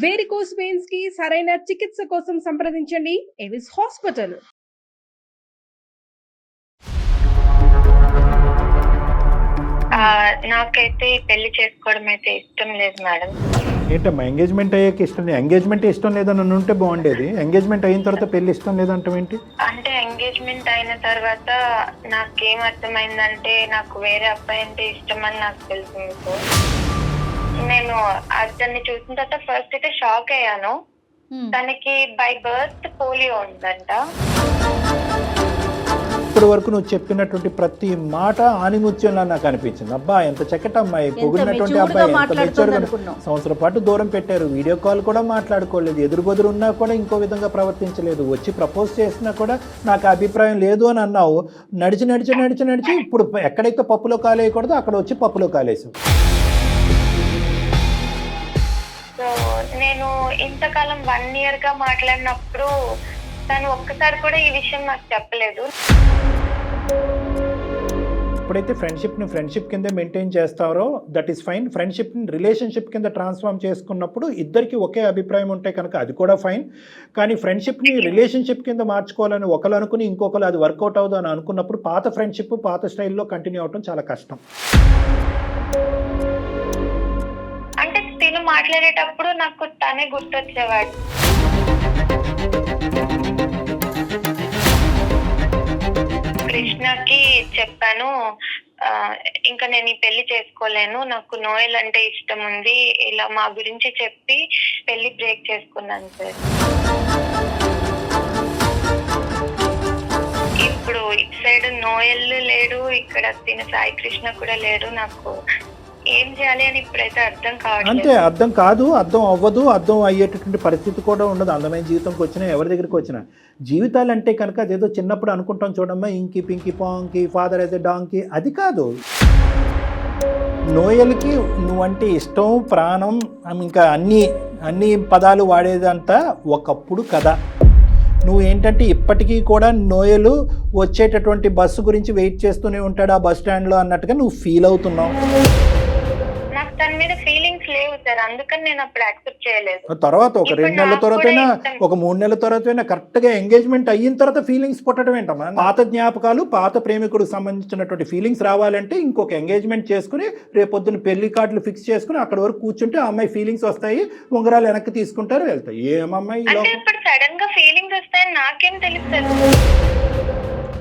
Varicose veins కి సరైన చికిత్స కోసం సంప్రదించండి ఎవిస్ హాస్పిటల్. నాకైతే పెళ్లి చేసుకోవడం అయితే ఇష్టం లేదు మేడం. ఏంటమ్మా ఎంగేజ్మెంట్ అయ్యాక ఇష్టం లేదు? ఎంగేజ్మెంట్ ఇష్టం లేదని ఉంటే బాగుండేది. ఎంగేజ్మెంట్ అయిన తర్వాత పెళ్లి ఇష్టం లేదంటే ఏంటి? అంటే ఎంగేజ్మెంట్ అయిన తర్వాత నాకేం అర్థమైందంటే నాకు వేరే అబ్బాయి అంటే ఇష్టం అని నాకు తెలిసింది. నేను అతన్ని చూసిన తర్వాత ఫస్ట్ అయితే షాక్ అయ్యాను. తనకి బై బర్త్ పోలియో ఉందంట. ఇప్పటి వరకు నువ్వు చెప్పినటువంటి ప్రతి మాట ఆనిముత్యంలా నాకు అనిపించింది. అబ్బా ఎంత చక్కటి అమ్మాయి, పొగిడినటువంటి అబ్బాయి, ఎంత మెచ్యూర్గా. సంవత్సరం పాటు దూరం పెట్టారు, వీడియో కాల్ కూడా మాట్లాడుకోలేదు, ఎదురుబెదురు ఉన్నా కూడా ఇంకో విధంగా ప్రవర్తించలేదు, వచ్చి ప్రపోజ్ చేసినా కూడా నాకు అభిప్రాయం లేదు అని అన్నావు. నడిచి నడిచి నడిచి నడిచి ఇప్పుడు ఎక్కడైతే పప్పులో కాలేయకూడదో అక్కడ వచ్చి పప్పులో కాలేసావు. సో నేను ఇంతకాలం 1 year గా మాట్లాడినప్పుడు తను ఒక్కసారి కూడా ఈ విషయం నాకు చెప్పలేదు. ఎప్పుడైతే ఫ్రెండ్షిప్ కింద మెయింటైన్ చేస్తారో దట్ ఈస్ ఫైన్. ఫ్రెండ్షిప్ని రిలేషన్షిప్ కింద ట్రాన్స్ఫార్మ్ చేసుకున్నప్పుడు ఇద్దరికి ఒకే అభిప్రాయం ఉంటే కనుక అది కూడా ఫైన్. కానీ ఫ్రెండ్షిప్ని రిలేషన్షిప్ కింద మార్చుకోవాలని ఒకరు అనుకుని ఇంకొకరు అది వర్కౌట్ అవుదు అని అనుకున్నప్పుడు పాత ఫ్రెండ్షిప్ పాత స్టైల్లో కంటిన్యూ అవడం చాలా కష్టం. అంటే తిను మాట్లాడేటప్పుడు నాకు తనే గుర్తొచ్చేవాడు. కృష్ణకి చెప్పాను, ఇంకా నేను ఈ పెళ్లి చేసుకోలేను, నాకు నోయల్ అంటే ఇష్టం ఉంది, ఇలా మా గురించి చెప్పి పెళ్లి బ్రేక్ చేసుకున్నాను సార్. ఇప్పుడు ఇటు సైడ్ నోయల్ లేడు, ఇక్కడ తిన సాయి కృష్ణ కూడా లేడు. నాకు ఏం చేయాలి అని ఇప్పుడైతే అర్థం కావట్లేదు. అంటే అర్థం కాదు, అర్థం అవ్వదు, అర్థం అయ్యేటటువంటి పరిస్థితి కూడా ఉండదు. అందమైన జీవితంకి వచ్చినా ఎవరి దగ్గరికి వచ్చినా జీవితాలు అంటే కనుక అదేదో చిన్నప్పుడు అనుకుంటాం చూడమ్మా, ఇంకి పింకి పాంకి ఫాదర్ అయితే డాంకి, అది కాదు. నోయల్కి నువ్వంటే ఇష్టం, ప్రాణం, ఇంకా అన్ని పదాలు వాడేదంతా ఒకప్పుడు కదా. నువ్వు ఏంటంటే ఇప్పటికీ కూడా నోయలు వచ్చేటటువంటి బస్సు గురించి వెయిట్ చేస్తూనే ఉంటాడు ఆ బస్ స్టాండ్లో అన్నట్టుగా నువ్వు ఫీల్ అవుతున్నావు. నాకు తన మీద ఫీలింగ్స్ లేవు సార్, అందుకని నేను అప్పుడు యాక్సెప్ట్ చేయలేదు. తర్వాత ఒక 2 నెలల తర్వాతైనా ఒక 3 నెలల తర్వాతైనా కరెక్ట్గా ఎంగేజ్మెంట్ అయిన తర్వాత ఫీలింగ్స్ పుట్టడం ఏంటమ్మా? పాత జ్ఞాపకాలు పాత ప్రేమికుడికి సంబంధించినటువంటి ఫీలింగ్స్ రావాలంటే ఇంకొక ఎంగేజ్మెంట్ చేసుకుని రేపొద్దున పెళ్లి కార్డులు ఫిక్స్ చేసుకుని అక్కడ వరకు కూర్చుంటే ఆ అమ్మాయి ఫీలింగ్స్ వస్తాయి, ఉంగరాలు వెనక్కి తీసుకుంటారు, వెళ్తాయి. ఏమమ్మాయి ఇప్పుడు సడన్ గా ఫీలింగ్స్ వస్తాయని నాకేం తెలుస్తుంది?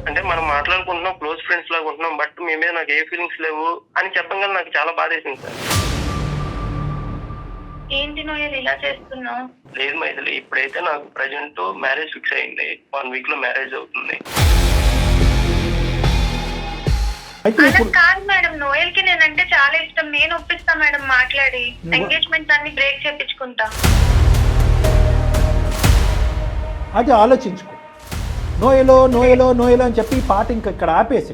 అంటే మనం మాట్లాడుకుంటున్నాం, క్లోజ్ ఫ్రెండ్స్ లాగా ఉంటున్నాం, బట్ మీ మీద నాకు ఏ ఫీలింగ్స్ లేవు అని చెప్పగానే నాకు చాలా బాధేసింది సార్. ఏంటి నోయల్ ఇలా చేస్తున్నావు? లేదు మైథిలి, ఇప్పుడైతే నాకు ప్రెజెంట్ మ్యారేజ్ ఫిక్స్ అయింది, 1 week లో మ్యారేజ్ అవుతుంది. కాదు మేడం, నోయల్ కి నేనంటే చాలా ఇష్టం, నేను ఒప్పిస్తా మేడం మాట్లాడి, ఎంగేజ్మెంట్ అన్ని బ్రేక్ చేపించుకుంటా. అది ఆలోచించుకో. నోయలో నోయలో నోయలో అని చెప్పి ఈ పాట ఇంక ఇక్కడ ఆపేసి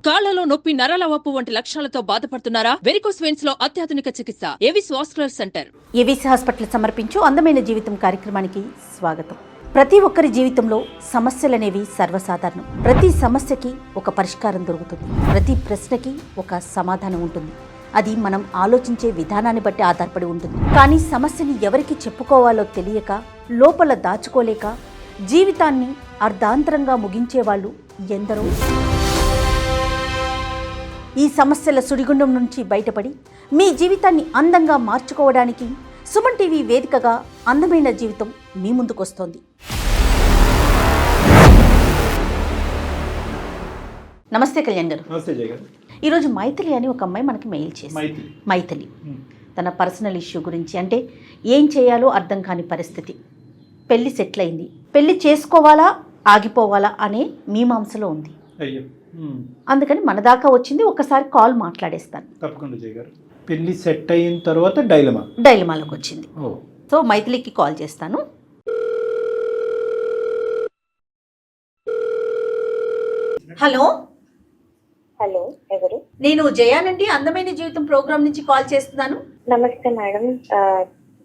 కాళ్లలో నొప్పి, నరాల వాపు వంటి లక్షణాలతో బాధపడుతున్నారా? వెరికోస్ వెయిన్స్ లో అత్యాధునిక చికిత్స Avis vascular centre. Avis hospital సమర్పించు అందమైన జీవితం కార్యక్రమానికి స్వాగతం. ప్రతి ఒక్కరి జీవితంలో సమస్యలనేవి సర్వసాధారణం. ప్రతి సమస్యకి ఒక పరిష్కారం దొరుకుతుంది, ప్రతి ప్రశ్నకి ఒక సమాధానం ఉంటుంది. అది మనం ఆలోచించే విధానాన్ని బట్టి ఆధారపడి ఉంటుంది. కానీ సమస్యని ఎవరికి చెప్పుకోవాలో తెలియక, లోపల దాచుకోలేక జీవితాన్ని అర్ధాంతరంగా ముగించే వాళ్ళు ఎందరో. ఈ సమస్యల సుడిగుండం నుంచి బయటపడి మీ జీవితాన్ని అందంగా మార్చుకోవడానికి సుమన్ టీవీ వేదికగా అందమైన జీవితం మీ ముందుకొస్తోంది. నమస్తే కళ్యాణ్ గారు. నమస్తే జయ గారు. ఈరోజు మైథిలి అని ఒక అమ్మాయి మనకి మెయిల్ చేసింది. మైథిలి తన పర్సనల్ ఇష్యూ గురించి, అంటే ఏం చేయాలో అర్థం కాని పరిస్థితి. పెళ్లి సెటిల్ అయింది, పెళ్లి చేసుకోవాలా ఆగిపోవాలా అనే మీమాంసలో ఉంది. అందుకని మన దాకా వచ్చింది, ఒకసారి కాల్ మాట్లాడేస్తాను. తప్పకుండా జయ గారు. పెళ్లి సెట్ అయిన తర్వాత డైలమాలోకి వచ్చింది. సో మైథిలికి కాల్ చేస్తాను. హలో హలో, ఎవరు? నేను జయానండి, అందమైన జీవితం ప్రోగ్రామ్ నుంచి కాల్ చేస్తున్నాను. నమస్తే madam,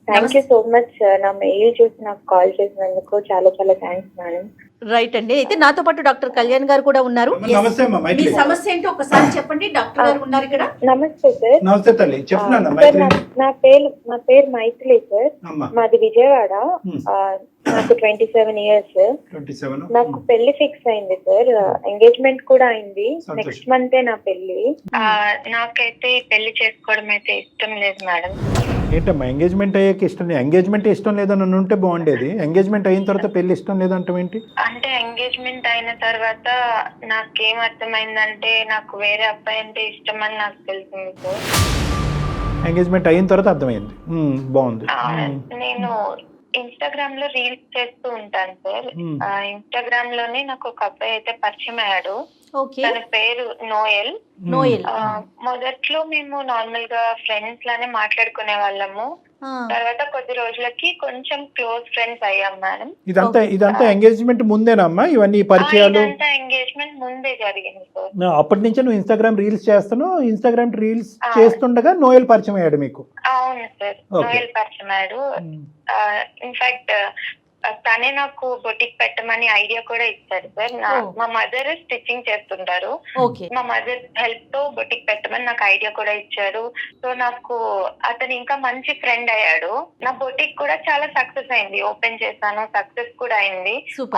thank you so much. నా మెయిల్ చూసి నాకు కాల్ చేసినందుకు చాలా చాలా థ్యాంక్స్ మేడం. రైట్ అండి. అయితే నాతో పాటు డాక్టర్ కళ్యాణ్ గారు కూడా ఉన్నారు. నమస్తే అమ్మా మీ మైత్రి. సమస్య ఏంటో ఒకసారి చెప్పండి. డాక్టర్ గారు ఉన్నారు ఇక్కడ. నమస్తే సార్. నమస్తే తల్లి, చెప్తున్నాను సార్, మైత్రి. నా పేరు మైథిలి సార్. అమ్మా మాది విజయవాడ. నాకు 27 ఇయర్స్. 27. నాకు పెళ్లి ఫిక్స్ అయింది సార్. ఎంగేజ్మెంట్ కూడా అయింది. సంతోషం. నెక్స్ట్ మంతే నా పెళ్లి. నాకైతే పెళ్లి చేసుకోవడం అయితే ఇష్టం లేదు మేడం. ఏంటమ్మా ఎంగేజ్మెంట్ అయ్యాక ఇష్టం లేదు? ఎంగేజ్మెంట్ ఇష్టం లేదని ఉంటే బాగుండేది. ఎంగేజ్మెంట్ అయిన తర్వాత పెళ్లి ఇష్టం లేదంటాం ఏంటి? అంటే ఎంగేజ్మెంట్ అయిన తర్వాత నాకేం అర్థమైందంటే నాకు వేరే అబ్బాయి అంటే ఇష్టం అని నాకు తెలిసింది సార్. ఎంగేజ్మెంట్ అయిన తర్వాత అర్థమైంది. బాగుంది. నేను ఇన్స్టాగ్రామ్ లో రీల్స్ చేస్తూ ఉంటాను సార్. ఇన్స్టాగ్రామ్ లోనే నాకు ఒక అబ్బాయి అయితే పరిచయం అయ్యాడు. తన పేరు నోయల్. మొదట్లో మేము నార్మల్ గా ఫ్రెండ్స్ లానే మాట్లాడుకునే వాళ్ళము. తర్వాత కొద్ది రోజులకి కొంచెం క్లోజ్ ఫ్రెండ్స్ అయ్యాం మేడం. ఇదంతా ఎంగేజ్మెంట్ ముందేనమ్మా ఇవన్నీ పరిచయాలు? ఎంగేజ్మెంట్ ముందే జరిగింది సార్. అప్పటి నుంచే నువ్వు ఇన్స్టాగ్రామ్ రీల్స్ చేస్తున్నావు. ఇన్స్టాగ్రామ్ రీల్స్ చేస్తుండగా నోయల్ పరిచయం అయ్యాడు మీకు? అవును సార్, నోయల్ పరిచయం అయ్యాడు. ఇన్ఫాక్ట్ తనే నాకు బొటిక్ పెట్టమని ఐడియా కూడా ఇచ్చారు సార్. మా మదర్ స్టిచ్చింగ్ చేస్తుంటారు. మా మదర్ హెల్ప్ తో బొటిక్ పెట్టమని నాకు ఐడియా కూడా ఇచ్చారు. సో నాకు అతను ఇంకా మంచి ఫ్రెండ్ అయ్యాడు. నా బొటిక్ కూడా చాలా సక్సెస్ అయింది. ఓపెన్ చేశాను, సక్సెస్ కూడా అయింది.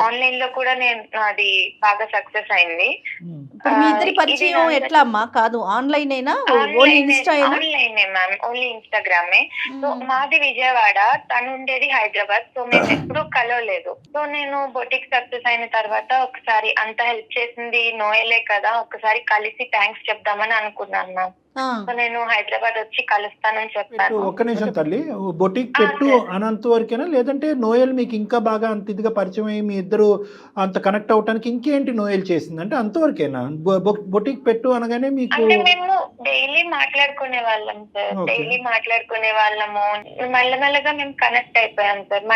ఆన్లైన్ లో కూడా నేను అది బాగా సక్సెస్ అయింది. మీ ఇద్దరి పరిచయం ఎట్లా అమ్మా? కాదు ఆన్లైన్ అయినా? ఆన్లైన్ మ్యామ్, ఓన్లీ ఇన్స్టాగ్రామే. సో మాది విజయవాడ, తను ఉండేది హైదరాబాద్. సో మేము ఎప్పుడు కలవలేదు. సో నేను బొటిక్ సక్సెస్ అయిన తర్వాత ఒకసారి అంత హెల్ప్ చేసింది నోయలే కదా, ఒకసారి కలిసి థ్యాంక్స్ చెప్దామని అనుకున్నాను మ్యామ్. సో నేను హైదరాబాద్ వచ్చి కలుస్తానని చెప్పాను. ఒక్క నిమిషం తల్లి, బొటిక్ పెట్టు అనంత వరకేనా, లేదంటే నోయల్ మీకు ఇంకా బాగా అంత ఇదిగా పరిచయం అయ్యి మీ ఇద్దరు అంత కనెక్ట్ అవటానికి ఇంకేంటి నోయల్ చేసింది అంటే అంతవరకేనా? బొటిక్ పెట్టు అనగానే మీకు? అంటే మేము డైలీ మాట్లాడుకునే వాళ్ళం సార్. డైలీ మాట్లాడుకునే వాళ్ళము. మెల్లమెల్లగా మేము కనెక్ట్ అయిపోయాం sir.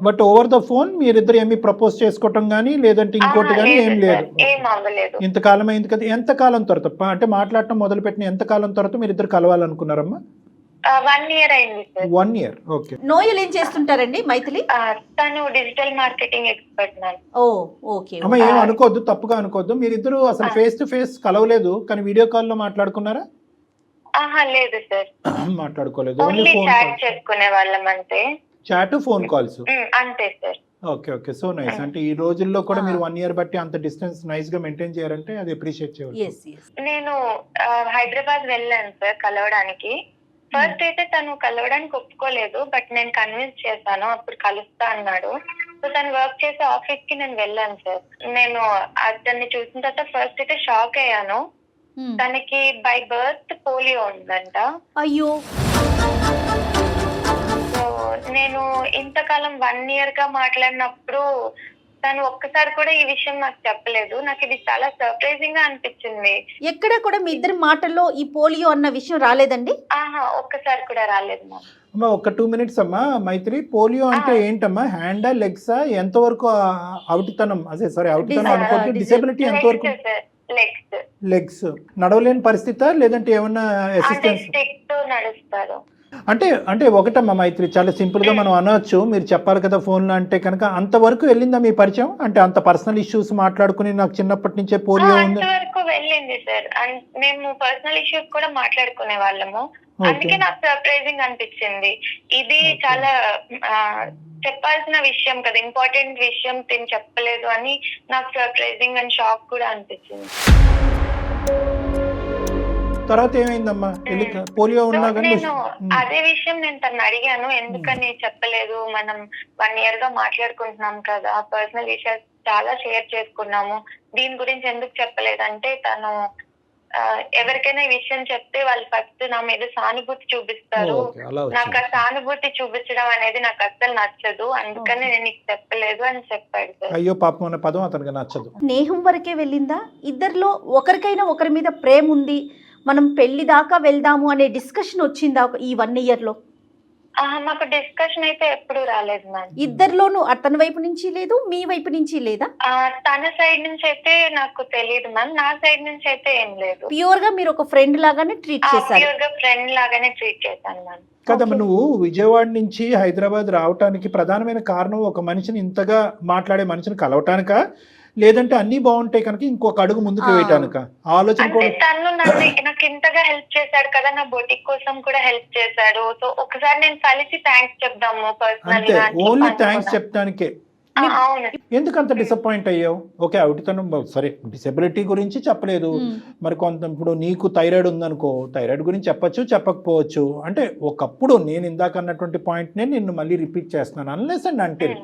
But over the phone మీరిద్దరు ఏమి ప్రపోజ్ చేసుకోవటం గానీ లేదంటే ఇంకోటి గానీ ఏం లేదు? ఏం అవ్వలేదు. ఇంతకాలం అయింది కదా, ఎంత కాలం తర్వాత అంటే మాట్లాడటం మొదలు పెట్టిన ఎంత కాలం తర్వాత మీరు ఇద్దరు కలవాలనుకున్నారమ్మా? 1 year అయింది సార్. 1 year. ఓకే. నోయల్ ఏం చేస్తుంటారండి మైథిలి? తను digital marketing expert ma'am. Okay. అమ్మ ఏం అనుకోవద్దు, తప్పుగా అనుకోవద్దు. మీరిద్దరు అసలు ఫేస్ టు ఫేస్ కలవలేదు కానీ వీడియో కాల్ లో మాట్లాడుకున్నారా? లేదు సార్, మాట్లాడుకోలేదు. ఓన్లీ చాట్ చేసుకునే వాళ్ళం అంతే. చాట్, ఫోన్ కాల్స్ అంతే సార్. ఓకే. So nice. అంటే ఈ రోజుల్లో కూడా మీరు 1 year బట్టి అంత డిస్టెన్స్ నైస్ గా మెయింటైన్ చేయాలంటే అది అప్రిషియేట్ చేయాలి. నేను హైదరాబాద్ వెళ్ళాను సార్ కలవడానికి. ఫస్ట్ అయితే తను కలవడానికి ఒప్పుకోలేదు, బట్ నేను కన్విన్స్ చేశాను. అప్పుడు కలుస్తా అన్నాడు. సో తను వర్క్ చేసే ఆఫీస్ కి నేను వెళ్ళాను సార్. నేను అతన్ని చూసిన తర్వాత ఫస్ట్ అయితే షాక్ అయ్యాను. తనకి బై బర్త్ పోలియో ఉందంట. అయ్యో. నేను ఇంతకాలం 1 year గా మాట్లాడినప్పుడు తను ఒక్కసారి కూడా ఈ విషయం నాకు చెప్పలేదు. నాకు ఇది చాలా సర్ప్రైజింగ్ గా అనిపించింది. ఎక్కడ కూడా మీ ఇద్దరి మాటల్లో ఈ పోలియో అన్న విషయం రాలేదండి? ఒక్కసారి కూడా రాలేదు అమ్మా. ఒక 2 minutes అమ్మా. మైత్రి, పోలియో అంటే ఏంటమ్మా? హ్యాండా, లెగ్సా? ఎంతవరకు అవుటితనం, అదే సారీ అవుటితనం అనుకోండి, డిసేబిలిటీ ఎంతవరకు? లెగ్స్. నడవలేని పరిస్థితా లేదంటే ఏమన్నా అసిస్టెన్స్? నడుస్తారు. అంటే ఒకటమ్మా మైత్రి, చాలా సింపుల్ గా మనం అనొచ్చు, మీరు చెప్పాలి కదా ఫోన్ లో అంటే కనుక. అంతవరకు వెళ్ళిందా మీ పరిచయం? అంటే అంత పర్సనల్ ఇష్యూస్ మాట్లాడుకుని నాకు చిన్నప్పటి నుంచే పోలియో ఉంది అంతవరకు వెళ్ళింది సార్. మేము పర్సనల్ ఇష్యూస్ కూడా మాట్లాడుకునే వాళ్ళము. అందుకే నాకు సర్ప్రైజింగ్ అనిపించింది. ఇది చాలా చెప్పాల్సిన విషయం కదా, ఇంపార్టెంట్ విషయం తిని చెప్పలేదు అని నాకు సర్ప్రైజింగ్ అండ్ షాక్ కూడా అనిపించింది. తర్వాత ఏమైందమ్మా? పోలియో ఉన్నా కానీ అదే విషయం నేను తను అడిగాను, ఎందుకని చెప్పలేదు? మనం 1 year గా మాట్లాడుకుంటున్నాం కదా, పర్సనల్ విషయాలు చాలా షేర్ చేసుకున్నాము, దీని గురించి ఎందుకు చెప్పలేదంటే తను ఎవరికైనా ఈ విషయం చెప్తే వాళ్ళు ఫస్ట్ నా మీద సానుభూతి చూపిస్తారు. నాకు ఆ సానుభూతి చూపించడం అనేది నాకు అస్సలు నచ్చదు, అందుకని నేను నీకు చెప్పలేదు అని చెప్పాడు. అయ్యో పాపం అనే పదం అతనికి నచ్చదు. స్నేహం వరకే వెళ్ళిందా? ఇద్దరిలో ఒకరికైనా ఒకరి మీద ప్రేమ ఉంది, మనం పెళ్లి దాకా వెళ్దాము అనే డిస్కషన్ వచ్చిందా ఈ 1 year లో? మాకు డిస్కషన్ అయితే ఎప్పుడు రాలేదు మ్యామ్. ఇద్దరిలోనూ అతని వైపు నుంచి లేదు, మీ వైపు నుంచి లేదా? తన సైడ్ నుంచి అయితే నాకు తెలియదు మ్యామ్, నా సైడ్ నుంచి అయితే ఏం లేదు. ప్యూర్ గా మీరు ఒక ఫ్రెండ్ లాగానే ట్రీట్ చేశారు? ప్యూర్ గా ఫ్రెండ్ లాగానే ట్రీట్ చేశాను మ్యామ్. కదమ్మా, నువ్వు విజయవాడ నుంచి హైదరాబాద్ రావటానికి ప్రధానమైన కారణం ఒక మనిషిని ఇంతగా మాట్లాడే మనిషిని కలవటానికా, లేదంటే అన్ని బాగుంటాయి కనుక ఇంకొక అడుగు ముందుకు వేయటానిక? ఆలోచన అంటే కూడా తను నాకు ఇంతగా హెల్ప్ చేశాడు కదా, నా బొటిక్ కోసం కూడా హెల్ప్ చేశాడు. సో ఒకసారి నేను కలిసి థ్యాంక్స్ చెప్దాము పర్సనల్ అంతే, గా. ఓన్లీ థ్యాంక్స్ చెప్తానికే. అవును. ఎందుకు అంత డిసప్పాయింట్ అయ్యావు? ఓకే, అవిటితనం సరే, డిసెబిలిటీ గురించి చెప్పలేదు, మరి కొంత ఇప్పుడు నీకు థైరాయిడ్ ఉందనుకో, థైరాయిడ్ గురించి చెప్పచ్చు చెప్పకపోవచ్చు. అంటే ఒకప్పుడు నేను ఇందాక అన్నటువంటి పాయింట్నే నిన్ను మళ్ళీ రిపీట్ చేస్తున్నాను. అన్లెస్ అండ్ అంటిల్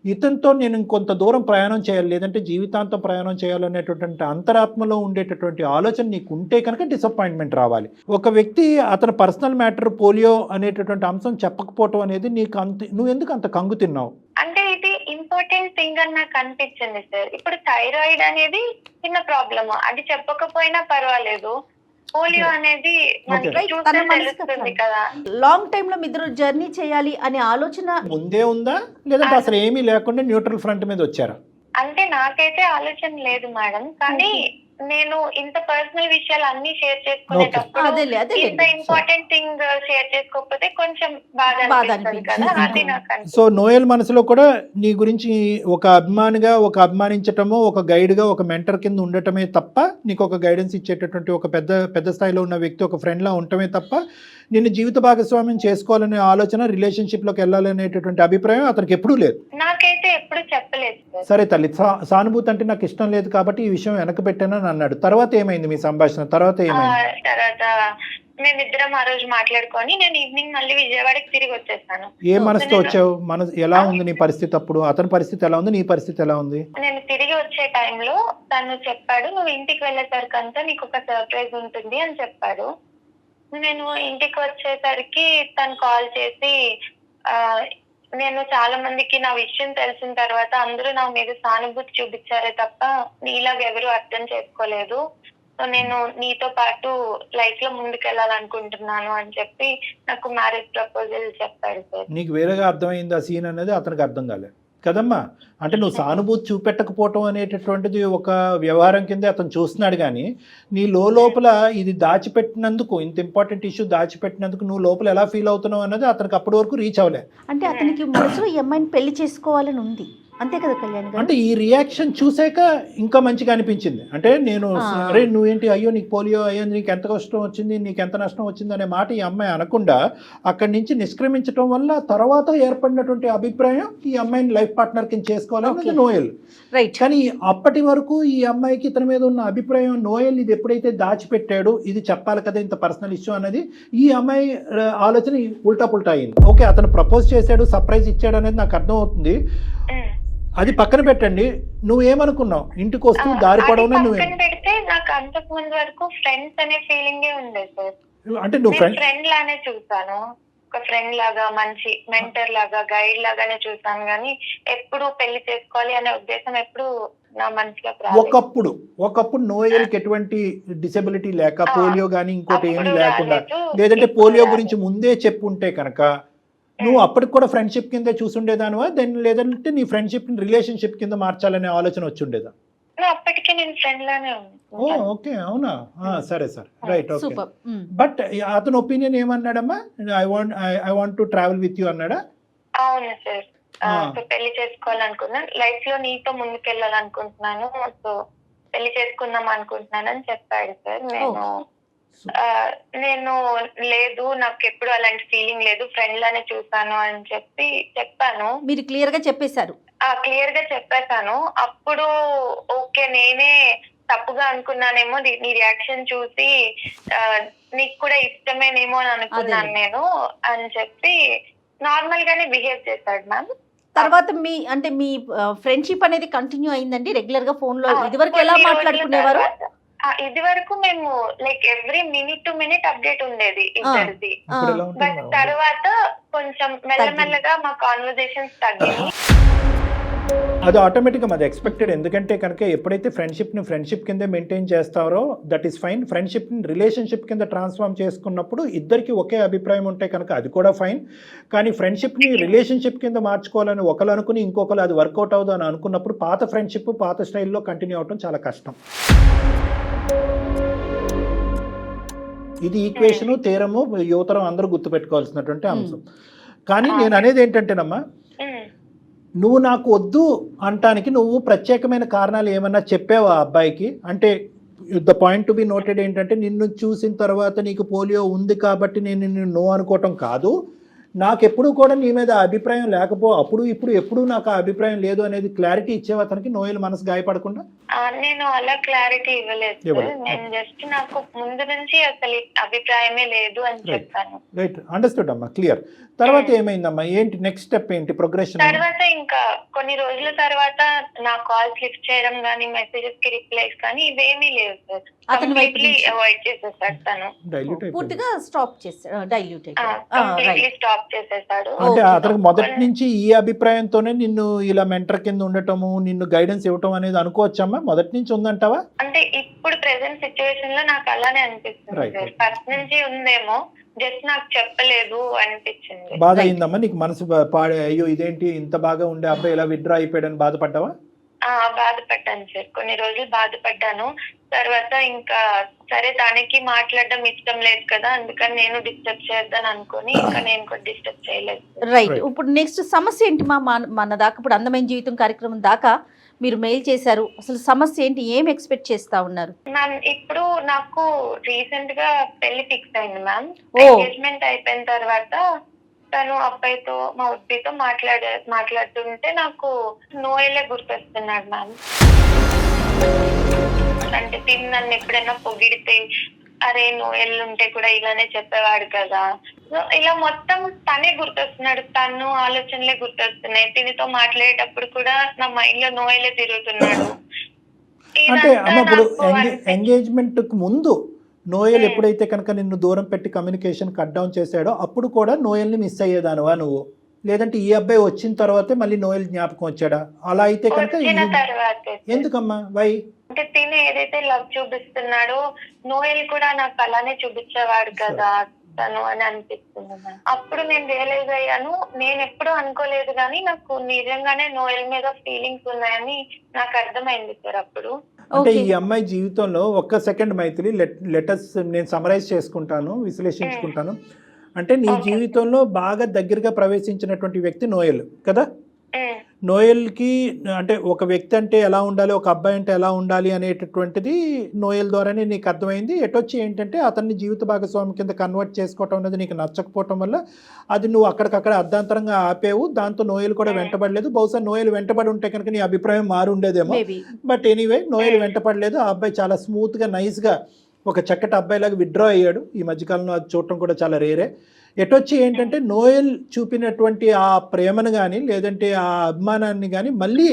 ఇతనితో నేను ఇంకొంత దూరం ప్రయాణం చేయాలి, లేదంటే జీవితాంతం ప్రయాణం చేయాలనేటటువంటి అంతరాత్మలో ఉండేటటువంటి ఆలోచన నీకు ఉంటే కనుక డిసప్పాయింట్మెంట్ రావాలి. ఒక వ్యక్తి అతని పర్సనల్ మ్యాటర్ పోలియో అనేటటువంటి అంశం చెప్పకపోవటం అనేది నీకు నువ్వు ఎందుకు అంత కంగు తిన్నావు? అంటే ఇది ఇంపార్టెంట్ థింగ్ అని నాకు అనిపించింది సార్. ఇప్పుడు థైరాయిడ్ అనేది చిన్న ప్రాబ్లమ్, అది చెప్పకపోయినా పర్వాలేదు. పోలియో అనేది మనకి చూస్తే తెలుస్తుంది కదా. లాంగ్ టైమ్ లో మీ ఇద్దరు జర్నీ చేయాలి అనే ఆలోచన ముందే ఉందా, లేదంటే అసలు ఏమీ లేకుండా న్యూట్రల్ ఫ్రంట్ మీద వచ్చారా? అంటే నాకైతే ఆలోచన లేదు మేడం, కానీ నేను ఇంత పర్సనల్ విషయాలు అన్ని షేర్ చేసుకునేటప్పుడు ఇంత ఇంపార్టెంట్ థింగ్ షేర్ చేసుకోకపోతే కొంచెం బాధ అనిపిస్తుంది కదా, అది నాకు. సో నోయల్ మనసులో కూడా నీ గురించి ఒక అభిమానిగా, ఒక అభిమానించటమో, ఒక గైడ్ గా, ఒక మెంటర్ కింద ఉండటమే తప్ప, నీకు ఒక గైడెన్స్ ఇచ్చేటటువంటి ఒక పెద్ద స్థాయిలో ఉన్న వ్యక్తి, ఒక ఫ్రెండ్ లా ఉండటమే తప్ప నిన్ను జీవిత భాగస్వామ్యం చేసుకోవాలనే ఆలోచన, రిలేషన్షిప్ లోకి వెళ్ళాలనేటటువంటి అభిప్రాయం అతనికి ఎప్పుడూ లేదు. నాకైతే ఎప్పుడు చెప్పలేదు. సరే తల్లి, సానుభూతి అంటే నాకు ఇష్టం లేదు కాబట్టి ఈ విషయం వెనక పెట్టానని అన్నాడు. తర్వాత ఏమైంది మీ సంభాషణ? తర్వాత ఏమైంది? తర్వాత మేమిద్దరం ఆ రోజు మాట్లాడుకొని నేను ఈవినింగ్ మళ్ళీ విజయవాడకి తిరిగి వచ్చేసాను. ఏ మనసుతో వచ్చావు? ఎలా ఉంది నీ పరిస్థితి అప్పుడు? అతని పరిస్థితి ఎలా ఉంది? నీ పరిస్థితి ఎలా ఉంది? నేను తిరిగి వచ్చే టైంలో తను చెప్పాడు, నువ్వు ఇంటికి వెళ్ళేసరికంతా నీకు ఒక సర్ప్రైజ్ ఉంటుంది అని చెప్పాడు. నేను ఇంటికి వచ్చేసరికి తను కాల్ చేసి, నేను చాలా మందికి నా విషయం తెలిసిన తర్వాత అందరూ నా మీద సానుభూతి చూపించారే తప్ప నీలాగా ఎవరు అర్థం చేసుకోలేదు. సో నేను నీతో పాటు లైఫ్ లో ముందుకెళ్ళాలనుకుంటున్నాను అని చెప్పి నాకు మ్యారేజ్ ప్రపోజల్ చెప్పాడు సార్. నీకు వేరేగా అర్థమైంది ఆ సీన్ అనేది, అతనికి అర్థం కాలేదు కదమ్మా. అంటే నువ్వు సానుభూతి చూపెట్టకపోవటం అనేటటువంటిది ఒక వ్యవహారం కింద అతను చూస్తున్నాడు, కానీ నీ లోపల ఇది దాచిపెట్టినందుకు, ఇంత ఇంపార్టెంట్ ఇష్యూ దాచిపెట్టినందుకు నువ్వు లోపల ఎలా ఫీల్ అవుతున్నావు అన్నది అతనికి అప్పటి వరకు రీచ్ అవ్వలే. అంటే అతనికి మనసులో ఈ అమ్మాయిని పెళ్లి చేసుకోవాలని ఉంది, అంతే కదా కళ్యాణ్ గారు? అంటే ఈ రియాక్షన్ చూసాక ఇంకా మంచిగా అనిపించింది. అంటే నేను అరే నువ్వేంటి, అయ్యో నీకు పోలియో అయ్యింది, నీకు ఎంత కష్టం వచ్చింది, నీకు ఎంత నష్టం వచ్చింది అనే మాట ఈ అమ్మాయి అనకుండా అక్కడి నుంచి నిష్క్రమించడం వల్ల తర్వాత ఏర్పడినటువంటి అభిప్రాయం ఈ అమ్మాయిని లైఫ్ పార్ట్నర్ కింద చేసుకోవాలన్నది నోయల్. రైట్. కానీ అప్పటి వరకు ఈ అమ్మాయికి ఇతని మీద ఉన్న అభిప్రాయం, నోయల్ ఇది ఎప్పుడైతే దాచిపెట్టాడు, ఇది చెప్పాలి కదా ఇంత పర్సనల్ ఇష్యూ అన్నది, ఈ అమ్మాయి ఆలోచన ఉల్టా అయింది. ఓకే, అతను ప్రపోజ్ చేశాడు, సర్ప్రైజ్ ఇచ్చాడు అనేది నాకు అర్థం అవుతుంది, అది పక్కన పెట్టండి. నువ్వేమనుకున్నావు ఇంటికి వస్తూ దారి పడవనే? పెడితే నాకు అంతకు ముందు వరకు ఫ్రెండ్స్ అనే ఫీలింగ్ ఉండేది సార్. అంటే నువ్వు ఫ్రెండ్ లానే చూసాను, ఒక ఫ్రెండ్ లాగా, మంచి మెంటర్ లాగా, గైడ్ లాగానే చూసాను, కానీ ఎప్పుడు పెళ్లి చేసుకోవాలి అనే ఉద్దేశం ఎప్పుడు నా మనసులో రాలేదు. ఒకప్పుడు నోయల్కి ఎటువంటి డిసెబిలిటీ లేక, పోలియో గానీ ఇంకోటి ఏమి లేకుండా, లేదంటే పోలియో గురించి ముందే చెప్పుంటే కనుక నువ్వు అప్పటికి కూడా ఫ్రెండ్షిప్ కింద చూసుండేదానివా, లేదంటే నీ ఫ్రెండ్షిప్ రిలేషన్షిప్ కింద మార్చాలనే ఆలోచన వచ్చి ఉండేదా? అప్పటికే నేను ఫ్రెండ్ లానే ఉన్నాను. ఓకే, అవునా? సరే రైట్, ఓకే. బట్ అతని ఒపీనియన్ ఏమన్నాడమ్మా? I want to travel with you అన్నాడా? అవును సార్, పెళ్లి చేసుకోవాలనుకున్నాను, లైఫ్ లో నీతో ముందుకెళ్ళాలనుకుంటున్నాను, సో పెళ్లి చేసుకుందాం అనుకుంటున్నాను అని చెప్పాడు సార్. నేను లేదు, నాకు ఎప్పుడు అలాంటి ఫీలింగ్ లేదు, ఫ్రెండ్ లానే చూసాను అని చెప్పాను. మీరు క్లియర్ గా చెప్పేశారు? క్లియర్ గా చెప్పేశాను. అప్పుడు ఓకే, నేనే తప్పుగా అనుకున్నానేమో, నీ రియాక్షన్ చూసి నీకు కూడా ఇష్టమేనేమో అని అనుకున్నాను నేను అని చెప్పి నార్మల్ గానే బిహేవ్ చేశాడు మ్యామ్. తర్వాత మీ ఫ్రెండ్షిప్ అనేది కంటిన్యూ అయిందండి రెగ్యులర్ గా ఫోన్ లో? ఇదివరకు ఎలా మాట్లాడుకునేవారు? ఇది వరకు మేము like every minute to minute update ఉండేది ఇద్దరిది. బట్ తర్వాత కొంచెం మెల్లమెల్లగా మా కాన్వర్సేషన్స్ తగ్గింది. అది ఆటోమేటిక్గా అది ఎక్స్పెక్టెడ్. ఎందుకంటే కనుక ఎప్పుడైతే ఫ్రెండ్షిప్ని ఫ్రెండ్షిప్ కింద మెయింటైన్ చేస్తారో దట్ ఈస్ ఫైన్. ఫ్రెండ్షిప్ని రిలేషన్షిప్ కింద ట్రాన్స్ఫార్మ్ చేసుకున్నప్పుడు ఇద్దరికి ఒకే అభిప్రాయం ఉంటే కనుక అది కూడా ఫైన్. కానీ ఫ్రెండ్షిప్ని రిలేషన్షిప్ కింద మార్చుకోవాలని ఒకరు అనుకుని ఇంకొకరు అది వర్కౌట్ అవుదు అని అనుకున్నప్పుడు పాత ఫ్రెండ్షిప్ పాత స్టైల్లో కంటిన్యూ అవడం చాలా కష్టం. ఇది ఈక్వేషను, తీరము, యువతరం అందరూ గుర్తుపెట్టుకోవాల్సినటువంటి అంశం. కానీ నేను అనేది ఏంటంటేనమ్మా, నువ్వు నాకు వద్దు అంటానికి నువ్వు ప్రత్యేకమైన కారణాలు ఏమన్నా చెప్పావా అబ్బాయికి? అంటే the point to be noted ఏంటంటే, నిన్ను చూసిన తర్వాత నీకు పోలియో ఉంది కాబట్టి నేను నిన్ను నో అనుకోవటం కాదు, నాకు ఎప్పుడు కూడా నీ మీద అభిప్రాయం అప్పుడు ఇప్పుడు ఎప్పుడు నాకు ఆ అభిప్రాయం లేదు అనేది క్లారిటీ ఇచ్చేవా అతనికి, నోయల్ మనసు గాయపడకుండా? నేను అలా క్లారిటీ ఇవ్వలేదు. నేను జస్ట్ నాకు ముందు నుంచి అసలు అభిప్రాయమే లేదు అని చెప్పాను. రైట్, అండర్స్టూడ్ అమ్మా, క్లియర్. తర్వాత ఏమైందమ్మా, ఏంటి నెక్స్ట్ స్టెప్, ఏంటి ప్రోగ్రెషన్? తర్వాత ఇంకా కొన్ని రోజుల తర్వాత నా కాల్స్ లిఫ్ట్ చేయడం కానీ మెసేజెస్ కి రిప్లైస్ కానీ ఇవేమీ లేవు సార్. కంప్లీట్లీ అవాయిడ్ చేసేసాడు తను. పూర్తిగా స్టాప్ చేసాడు, కంప్లీట్లీ స్టాప్ చేసేసాడు. అంటే అతనికి మొదటి నుంచి ఈ అభిప్రాయంతోనే నిన్ను ఇలా మెంటర్ కింద ఉండటము, నిన్ను గైడెన్స్ ఇవ్వటం అనేది అనుకోవచ్చమ్మా? మొదటి నుంచి ఉందంటావా? అంటే ఇప్పుడు ప్రెసెంట్ సిచ్యువేషన్ లో నాకు అలానే అనిపిస్తుంది సార్. ఫస్ట్ నుంచి ఉందేమో, జస్ట్ నాకు చెప్పలేదు అనిపించింది. బాధ అయిందమ్మా నీకు? మనసు అయ్యో ఇదేంటి ఇంత బాగా ఉండే అబ్బాయి ఇలా విత్డ్రా అయిపోయాడని బాధపడ్డావా? బాధపడ్డాను సార్, కొన్ని రోజులు బాధపడ్డాను. తర్వాత ఇంకా సరే తనకి మాట్లాడడం ఇష్టం లేదు కదా, అందుకని నేను డిస్టర్బ్ చేద్దాను అనుకుని ఇంకా నేను కూడా డిస్టర్బ్ చేయలేదు. రైట్, ఇప్పుడు నెక్స్ట్ సమస్య ఏంటి మన దాకా ఇప్పుడు అందమైన జీవితం కార్యక్రమం దాకా మీరు మెయిల్ చేశారు, అసలు సమస్య ఏంటి, ఏం ఎక్స్పెక్ట్ చేస్తా ఉన్నారు? మ్యామ్ ఇప్పుడు నాకు రీసెంట్ గా పెళ్లి ఫిక్స్ అయింది మ్యామ్. ఎంగేజ్మెంట్ అయిపోయిన తర్వాత తను అబ్బాయితో మా ఉద్దితో మాట్లాడుతుంటే నాకు నోయలే గుర్తొస్తున్నాడు మ్యామ్. అంటే తిని నన్ను ఎప్పుడైనా పొగిడితే అరే నోయల్ ఉంటే కూడా ఇలానే చెప్పేవాడు కదా, ఇలా మొత్తం తనే గుర్తొస్తున్నాడు, తను ఆలోచనలే గుర్తొస్తున్నాయి. తినితో మాట్లాడేటప్పుడు కూడా నా మైండ్ లో నోయలే తిరుగుతున్నాడు. అంటే అమ్మ ఇప్పుడు ఎంగేజ్మెంట్ కు ముందు నోయల్ ఎప్పుడైతే కనుక నిన్ను దూరం పెట్టి కమ్యూనికేషన్ కట్ డౌన్ చేశాడో అప్పుడు కూడా నోయల్ని మిస్ అయ్యేదానువా నువ్వు? లేదంటే ఈ అబ్బాయి వచ్చిన తర్వాతే మళ్ళీ నోయల్ జ్ఞాపకం వచ్చాడా? అలా అయితే కనుక ఎందుకమ్మా, వై? అంటే తిని ఏదైతే లవ్ చూపిస్తున్నాడో నోయల్ కూడా నాకు అలానే చూపించేవాడు కదా తను అని అనిపిస్తుంది. అప్పుడు నేను రియలైజ్ అయ్యాను, నేను ఎప్పుడు అనుకోలేదు కానీ నాకు నిజంగానే నోయల్ మీద ఫీలింగ్స్ ఉన్నాయని నాకు అర్థమైంది సార్ అప్పుడు. అంటే ఈ అమ్మాయి జీవితంలో ఒక్క సెకండ్ మైత్రి, లెటర్స్ నేను సమరైజ్ చేసుకుంటాను, విశ్లేషించుకుంటాను. అంటే నీ జీవితంలో బాగా దగ్గరగా ప్రవేశించినటువంటి వ్యక్తి నోయల్ కదా? నోయల్కి అంటే ఒక వ్యక్తి అంటే ఎలా ఉండాలి, ఒక అబ్బాయి అంటే ఎలా ఉండాలి అనేటటువంటిది నోయల్ ద్వారానే నీకు అర్థమైంది. ఎటొచ్చి ఏంటంటే అతన్ని జీవిత భాగస్వామి కింద కన్వర్ట్ చేసుకోవటం అనేది నీకు నచ్చకపోవటం వల్ల అది నువ్వు అక్కడికక్కడ అర్ధాంతరంగా ఆపేవు. దాంతో నోయల్ కూడా వెంటబడలేదు. బహుశా నోయల్ వెంటబడి ఉంటే కనుక నీ అభిప్రాయం మారు ఉండేదేమో. బట్ ఎనీవే నోయల్ వెంటపడలేదు. ఆ అబ్బాయి చాలా స్మూత్గా నైస్గా ఒక చక్కటి అబ్బాయిలాగా విత్డ్రా అయ్యాడు. ఈ మధ్యకాలంలో అది చూడటం కూడా చాలా రేరే. ఎటొచ్చి ఏంటంటే నోయల్ చూపినటువంటి ఆ ప్రేమను కానీ లేదంటే ఆ అభిమానాన్ని కానీ మళ్ళీ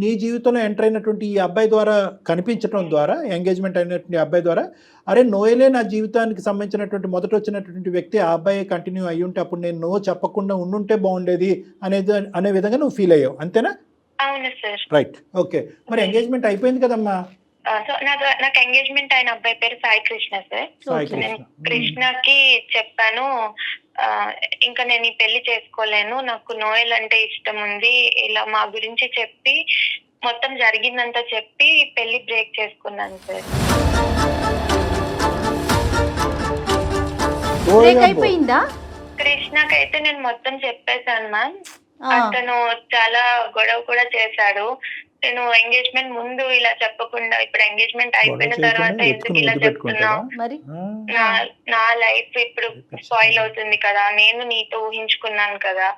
నీ జీవితంలో ఎంటర్ అయినటువంటి ఈ అబ్బాయి ద్వారా కనిపించడం ద్వారా, ఎంగేజ్మెంట్ అయినటువంటి అబ్బాయి ద్వారా, అరే నోయలే నా జీవితానికి సంబంధించినటువంటి మొదట వచ్చినటువంటి వ్యక్తి, ఆ అబ్బాయి కంటిన్యూ అయ్యి ఉంటే అప్పుడు నేను నో చెప్పకుండా ఉండుంటే బాగుండేది అనే విధంగా నువ్వు ఫీల్ అయ్యావు, అంతేనా? Right, okay. మరి ఎంగేజ్మెంట్ అయిపోయింది కదమ్మా? సో నాకు ఎంగేజ్మెంట్ అయిన అబ్బాయి పేరు సాయి కృష్ణ సార్. నేను కృష్ణకి చెప్పాను, ఇంకా నేను ఈ పెళ్లి చేసుకోలేను, నాకు నోయల్ అంటే ఇష్టం ఉంది, ఇలా మా గురించి చెప్పి మొత్తం జరిగిందంతా చెప్పి పెళ్లి బ్రేక్ చేసుకున్నాను సార్. అయిపోయిందా? కృష్ణకైతే నేను మొత్తం చెప్పేశాను మ్యామ్. అతను చాలా గొడవ కూడా చేశాడు. నేను ఎంగేజ్మెంట్ ముందు ఇలా చెప్పకుండా ఇప్పుడు ఎంగేజ్మెంట్ అయిపోయిన తర్వాత ఎందుకు ఇలా చెప్తున్నావు, నా లైఫ్ ఇప్పుడు స్పాయిల్ అవుతుంది కదా, నేను నీతో ఊహించుకున్నాను కదా,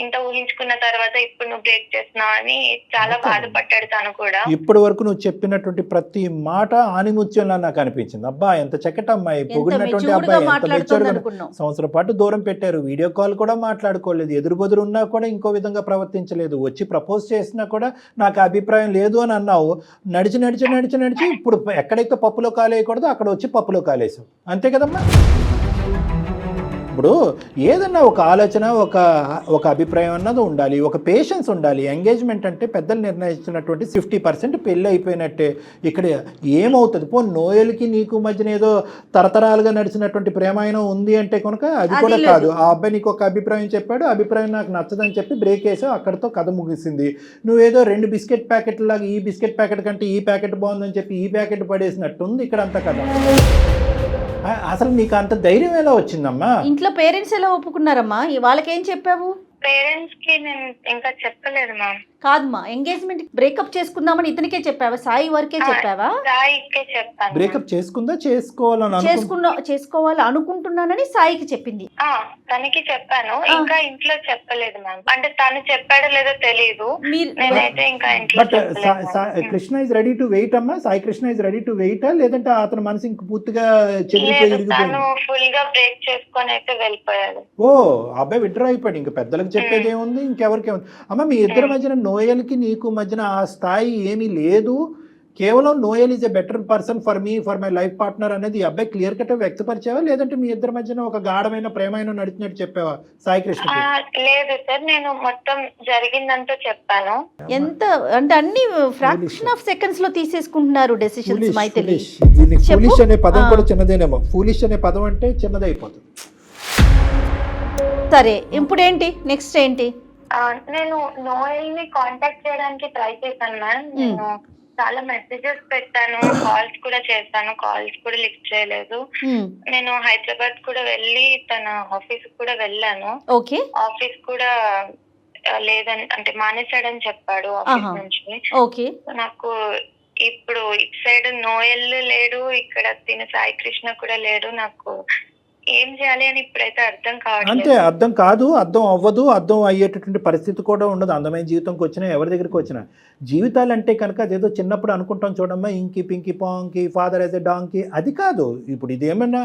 ఇంత ఊహించుకున్న తర్వాత ఇప్పుడు నువ్వు బ్రేక్ చేస్తున్నావు అని చాలా బాధపడ్డాడు తను కూడా. ఇప్పటి వరకు నువ్వు చెప్పినటువంటి ప్రతి మాట ఆనిముత్యంలా నాకు అనిపించింది. అబ్బా ఎంత చక్కటి అమ్మాయి, పొగిడినటువంటి అబ్బాయి, ఎంత మెచ్యూర్గా. సంవత్సరం పాటు దూరం పెట్టారు, వీడియో కాల్ కూడా మాట్లాడుకోలేదు, ఎదురుబెదురు ఉన్నా కూడా ఇంకో విధంగా ప్రవర్తించలేదు, వచ్చి ప్రపోజ్ చేసినా కూడా నాకు అభిప్రాయం లేదు అని అన్నావు. నడిచి నడిచి నడిచి నడిచి ఇప్పుడు ఎక్కడైతే పప్పులో కాలేయకూడదో అక్కడ వచ్చి పప్పులో కాలేసావు, అంతే కదమ్మా? ఇప్పుడు ఏదన్నా ఒక ఆలోచన ఒక అభిప్రాయం అన్నది ఉండాలి, ఒక పేషెన్స్ ఉండాలి. ఎంగేజ్మెంట్ అంటే పెద్దలు నిర్ణయించినటువంటి 50% పెళ్ళి అయిపోయినట్టే. ఇక్కడ ఏమవుతుంది? నోయల్కి నీకు మధ్యన ఏదో తరతరాలుగా నడిచినటువంటి ప్రేమాయణం ఉంది అంటే కనుక అది కూడా కాదు. ఆ అబ్బాయి నీకు ఒక అభిప్రాయం చెప్పాడు, అభిప్రాయం నాకు నచ్చదని చెప్పి బ్రేక్ వేసావు, అక్కడితో కథ ముగిసింది. నువ్వేదో 2 బిస్కెట్ ప్యాకెట్ లాగా ఈ బిస్కెట్ ప్యాకెట్ కంటే ఈ ప్యాకెట్ బాగుందని చెప్పి ఈ ప్యాకెట్ పడేసినట్టు ఉంది ఇక్కడ అంతా కథ. అసలు నీకు అంత ధైర్యం ఎలా వచ్చిందమ్మా? ఇంట్లో పేరెంట్స్ ఎలా ఒప్పుకున్నారమ్మా? వాళ్ళకేం చెప్పావు? పేరెంట్స్ కి నేను ఇంకా చెప్పలేదు మ్యామ్. కాదమ్మా, ఎంగేజ్మెంట్ బ్రేకప్ చేసుకుందామని ఇతనికే చెప్పావా? సాయి వరకే చెప్పావా? సాయికే చెప్పాను. బ్రేకప్ చేసుకుందా చేసుకోవాలి అనుకుంటున్నానని సాయికి చెప్పింది. తనకి చెప్పాను, ఇంకా ఇంట్లో చెప్పలేదు మ్యామ్. అంటే తను చెప్పాడో లేదో తెలియదు, నేనైతే ఇంకా ఇంట్లో. But Krishna is ready to wait అమ్మా. Sai Krishna is ready to వెయిటా, లేదంటే అతని మనసు ఇంక పూర్తిగా తను ఫుల్ గా బ్రేక్ చేసుకొని అయితే వెళ్ళిపోయాడు. ఓ అబ్బాయి విత్డ్రా అయిపోయాడు. ఇంకా పెద్దలకు చెప్పేది ఏముంది, ఇంకెవరికి ఏముంది అమ్మ? మీ ఇద్దరి మధ్యన నోయల్కి నీకు మధ్యన ఆ స్థాయి ఏమీ లేదు. కేవలం Noel is a better person for me, for my life partner అనేది అబ్బాయి క్లియర్ కట్ వ్యక్తపరిచావా, లేదంటే మీ ఇద్దరి మధ్యన ఒక గాఢమైన ప్రేమైన నడిచినట్టు చెప్పావా సాయి కృష్ణ? లేదు సార్, నేను మొత్తం జరిగిందంతా చెప్పాను. ఎంత అంటే అన్ని ఫ్రాక్షన్ ఆఫ్ సెకండ్స్ లో తీసేసుకుంటున్నారు డెసిషన్స్. మైథిలి, ఫూలిష్ అనే పదం కూడా చిన్నదేనేమో. ఫూలిష్ అనే పదం అంటే చిన్నదైపోతుంది. సరే, ఇప్పుడేంటి నెక్స్ట్ ఏంటి? నేను నోయల్ ని కాంటాక్ట్ చేయడానికి ట్రై చేశాను మ్యామ్. నేను చాలా మెసేజెస్ పెట్టాను, కాల్స్ కూడా చేశాను, కాల్స్ కూడా లిఫ్ట్ చేయలేదు. నేను హైదరాబాద్ కూడా వెళ్ళి తన ఆఫీస్ కూడా వెళ్ళాను. ఓకే, ఆఫీస్ కూడా లేదని అంటే మానేశాడని చెప్పాడు ఆఫీస్ నుంచి. ఓకే, నాకు ఇప్పుడు ఇటు సైడ్ నోయల్ లేడు, ఇక్కడ తిన సాయి కృష్ణ కూడా లేడు. నాకు ఏం చేయాలి అని ఇప్పుడైతే అర్థం కావట్లేదు. అంటే అర్థం కాదు, అర్థం అవ్వదు, అర్థం అయ్యేటటువంటి పరిస్థితి కూడా ఉండదు. అందమైన జీవితంకి వచ్చినా ఎవరి దగ్గరికి వచ్చినా జీవితాలు అంటే కనుక అదేదో చిన్నప్పుడు అనుకుంటాం చూడమ్మా, ఇంకి పింకి పాంకి ఫాదర్ యాజ్ ఎ డాంకి, అది కాదు. ఇప్పుడు ఇది ఏమన్నా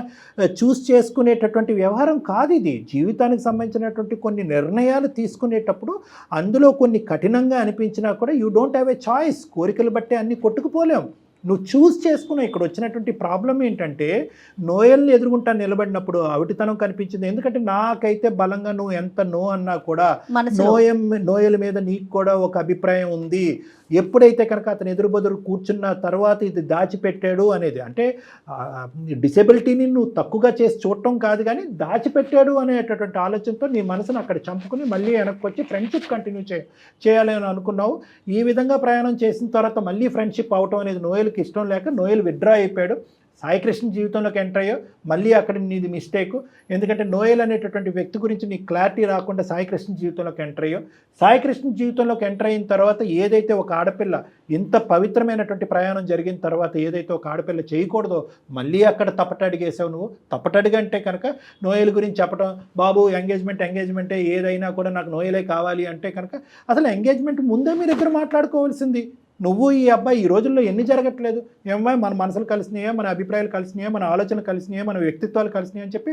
చూస్ చేసుకునేటటువంటి వ్యవహారం కాదు. ఇది జీవితానికి సంబంధించినటువంటి కొన్ని నిర్ణయాలు తీసుకునేటప్పుడు అందులో కొన్ని కఠినంగా అనిపించినా కూడా you don't have a choice. కోరికలు బట్టే అన్ని కొట్టుకుపోలేం. నువ్వు చూస్ చేసుకున్నావు. ఇక్కడ వచ్చినటువంటి ప్రాబ్లం ఏంటంటే నోయల్ని ఎదుర్కొంటా నిలబడినప్పుడు అవిటితనం కనిపించింది. ఎందుకంటే నాకైతే బలంగా నువ్వు ఎంత నో అన్నా కూడా నోయల్ మీద నీకు కూడా ఒక అభిప్రాయం ఉంది. ఎప్పుడైతే కనుక అతను ఎదురుబదురు కూర్చున్న తర్వాత ఇది దాచిపెట్టాడు అనేది, అంటే డిసేబిలిటీని నువ్వు తక్కువగా చేసి చూడటం కాదు, కానీ దాచిపెట్టాడు అనేటటువంటి ఆలోచనతో నీ మనసును అక్కడ చంపుకుని మళ్ళీ వెనక్కి వచ్చి ఫ్రెండ్షిప్ కంటిన్యూ చేయాలి అని అనుకున్నావు. ఈ విధంగా ప్రయాణం చేసిన తర్వాత మళ్ళీ ఫ్రెండ్షిప్ అవటం అనేది నోయల్కి ఇష్టం లేక నోయల్ విత్డ్రా అయిపోయాడు. సాయి కృష్ణ జీవితంలోకి ఎంటర్ అయ్యో, మళ్ళీ అక్కడ నీది మిస్టేక్. ఎందుకంటే నోయల్ అనేటటువంటి వ్యక్తి గురించి నీకు క్లారిటీ రాకుండా సాయి కృష్ణ జీవితంలోకి ఎంటర్ అయ్యో. సాయి కృష్ణ జీవితంలోకి ఎంటర్ అయిన తర్వాత ఏదైతే ఒక ఆడపిల్ల ఇంత పవిత్రమైనటువంటి ప్రయాణం జరిగిన తర్వాత ఏదైతే ఒక ఆడపిల్ల చేయకూడదో మళ్ళీ అక్కడ తప్పటడిగేసావు నువ్వు. తప్పటడిగంటే కనుక నోయల్ గురించి చెప్పడం, బాబు ఎంగేజ్మెంటే ఏదైనా కూడా నాకు నోయలే కావాలి అంటే కనుక అసలు ఎంగేజ్మెంట్ ముందే మీరు ఇద్దరు మాట్లాడుకోవాల్సింది. నువ్వు ఈ అబ్బాయి ఈ రోజుల్లో ఎన్ని జరగట్లేదు? ఏమో మన మనసులు కలిసినాయా, మన అభిప్రాయాలు కలిసినాయా, మన ఆలోచనలు కలిసినాయా, మన వ్యక్తిత్వాలు కలిసినాయి అని చెప్పి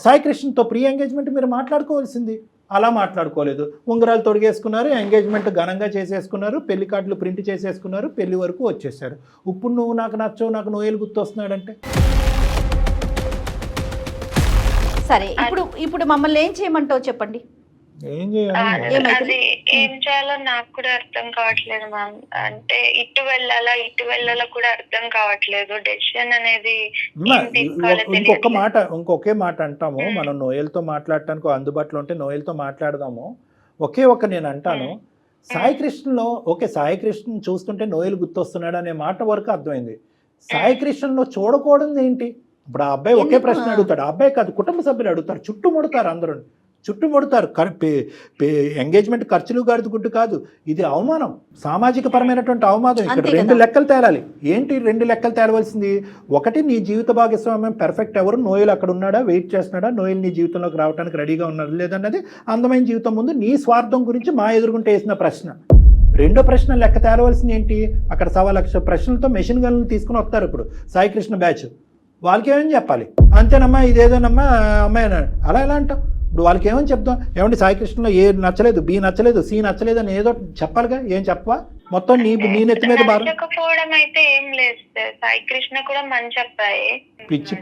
సాయి కృష్ణతో ప్రీ ఎంగేజ్మెంట్ మీరు మాట్లాడుకోవాల్సింది. అలా మాట్లాడుకోలేదు. ఉంగరాలు తొడిగేసుకున్నారు, ఎంగేజ్మెంట్ ఘనంగా చేసేసుకున్నారు, పెళ్లి కార్డులు ప్రింట్ చేసేసుకున్నారు, పెళ్లి వరకు వచ్చేసారు. ఇప్పుడు నువ్వు నాకు నచ్చవు, నాకు నోయలు గుర్తొస్తున్నాడంటే సరే, ఇప్పుడు మమ్మల్ని ఏం చేయమంటావు చెప్పండి. ఏం చేయాలో నాకు కూడా అర్థం కావట్లేదు మ్యామ్. అంటే ఇటు వెళ్ళాలా కూడా అర్థం కావట్లేదు. డెసిషన్ అనేది ఇంకొకే మాట అంటాము. మనం నోయల్తో మాట్లాడటానికి అందుబాటులో ఉంటే నోయల్తో మాట్లాడదాము. నేను అంటాను, సాయి కృష్ణలో సాయి కృష్ణ చూస్తుంటే నోయల్ గుర్తొస్తున్నాడు అనే మాట వరకు అర్థమైంది. సాయి కృష్ణలో చూడకూడదు ఏంటి? ఇప్పుడు ఆ అబ్బాయి ఒకే ప్రశ్న అడుగుతాడు. ఆ అబ్బాయి కాదు, కుటుంబ సభ్యులు అడుగుతారు, చుట్టుముడతారు, అందరూ చుట్టుముడతారు. ఎంగేజ్మెంట్ ఖర్చులు గాడిద గుడ్డు కాదు, ఇది అవమానం, సామాజిక పరమైనటువంటి అవమానం. ఇక్కడ 2 లెక్కలు తేలాలి. ఏంటి 2 లెక్కలు తేలవలసింది? ఒకటి, నీ జీవిత భాగస్వామ్యం పెర్ఫెక్ట్ ఎవరు? నోయల్ అక్కడ ఉన్నాడా, వెయిట్ చేస్తున్నాడా, నోయల్ నీ జీవితంలోకి రావడానికి రెడీగా ఉన్నారు లేదన్నది అందమైన జీవితం ముందు నీ స్వార్థం గురించి మా ఎదురుగుంటే వేసిన ప్రశ్న. 2వ ప్రశ్న లెక్క తేలవలసింది ఏంటి? అక్కడ 1,00,000 ప్రశ్నలతో మెషిన్ గన్లు తీసుకుని వస్తారు ఇప్పుడు సాయి కృష్ణ బ్యాచ్. వాళ్ళకి ఏమని చెప్పాలి? అంతేనమ్మా, ఇదేదోనమ్మా అమ్మాయి అలా ఎలా అంటావు? ఇప్పుడు వాళ్ళకి ఏమని చెప్తాం? ఏమంటే సాయి కృష్ణలో ఏ నచ్చలేదు, బి నచ్చలేదు, సి నచ్చలేదు అని ఏదో చెప్పాలిగా. ఏం చెప్పవా? మొత్తం నీ నెత్తి మీద భారం. నచ్చకపోవడం అయితే ఏం లేదు సార్. సాయి కృష్ణ కూడా మంచి అబ్బాయి. పిచ్చి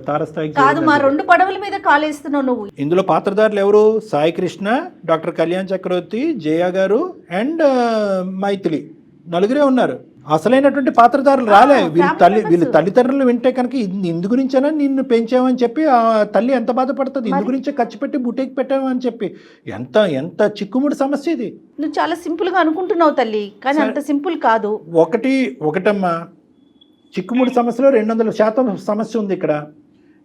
తారస్థాయికి కాదు, మా 2 పడవల మీద కాలేస్తున్నావు నువ్వు. ఇందులో పాత్రధారులు ఎవరు? సాయి కృష్ణ, డాక్టర్ కళ్యాణ్ చక్రవర్తి, జయ గారు అండ్ మైథిలి, నలుగురే ఉన్నారు. అసలైనటువంటి పాత్రధారులు రాలే. వీళ్ళు తల్లిదండ్రులు వింటే కనుక ఇందు గురించేనా నిన్ను పెంచామని చెప్పి ఆ తల్లి ఎంత బాధపడుతుంది, ఇందు గురించే ఖర్చు పెట్టి బుటేకి పెట్టామని చెప్పి. ఎంత చిక్కుముడి సమస్య ఇది. నువ్వు చాలా సింపుల్ గా అనుకుంటున్నావు తల్లి, కానీ అంత సింపుల్ కాదు. ఒకటమ్మా, చిక్కుముడి సమస్యలో 200% సమస్య ఉంది ఇక్కడ.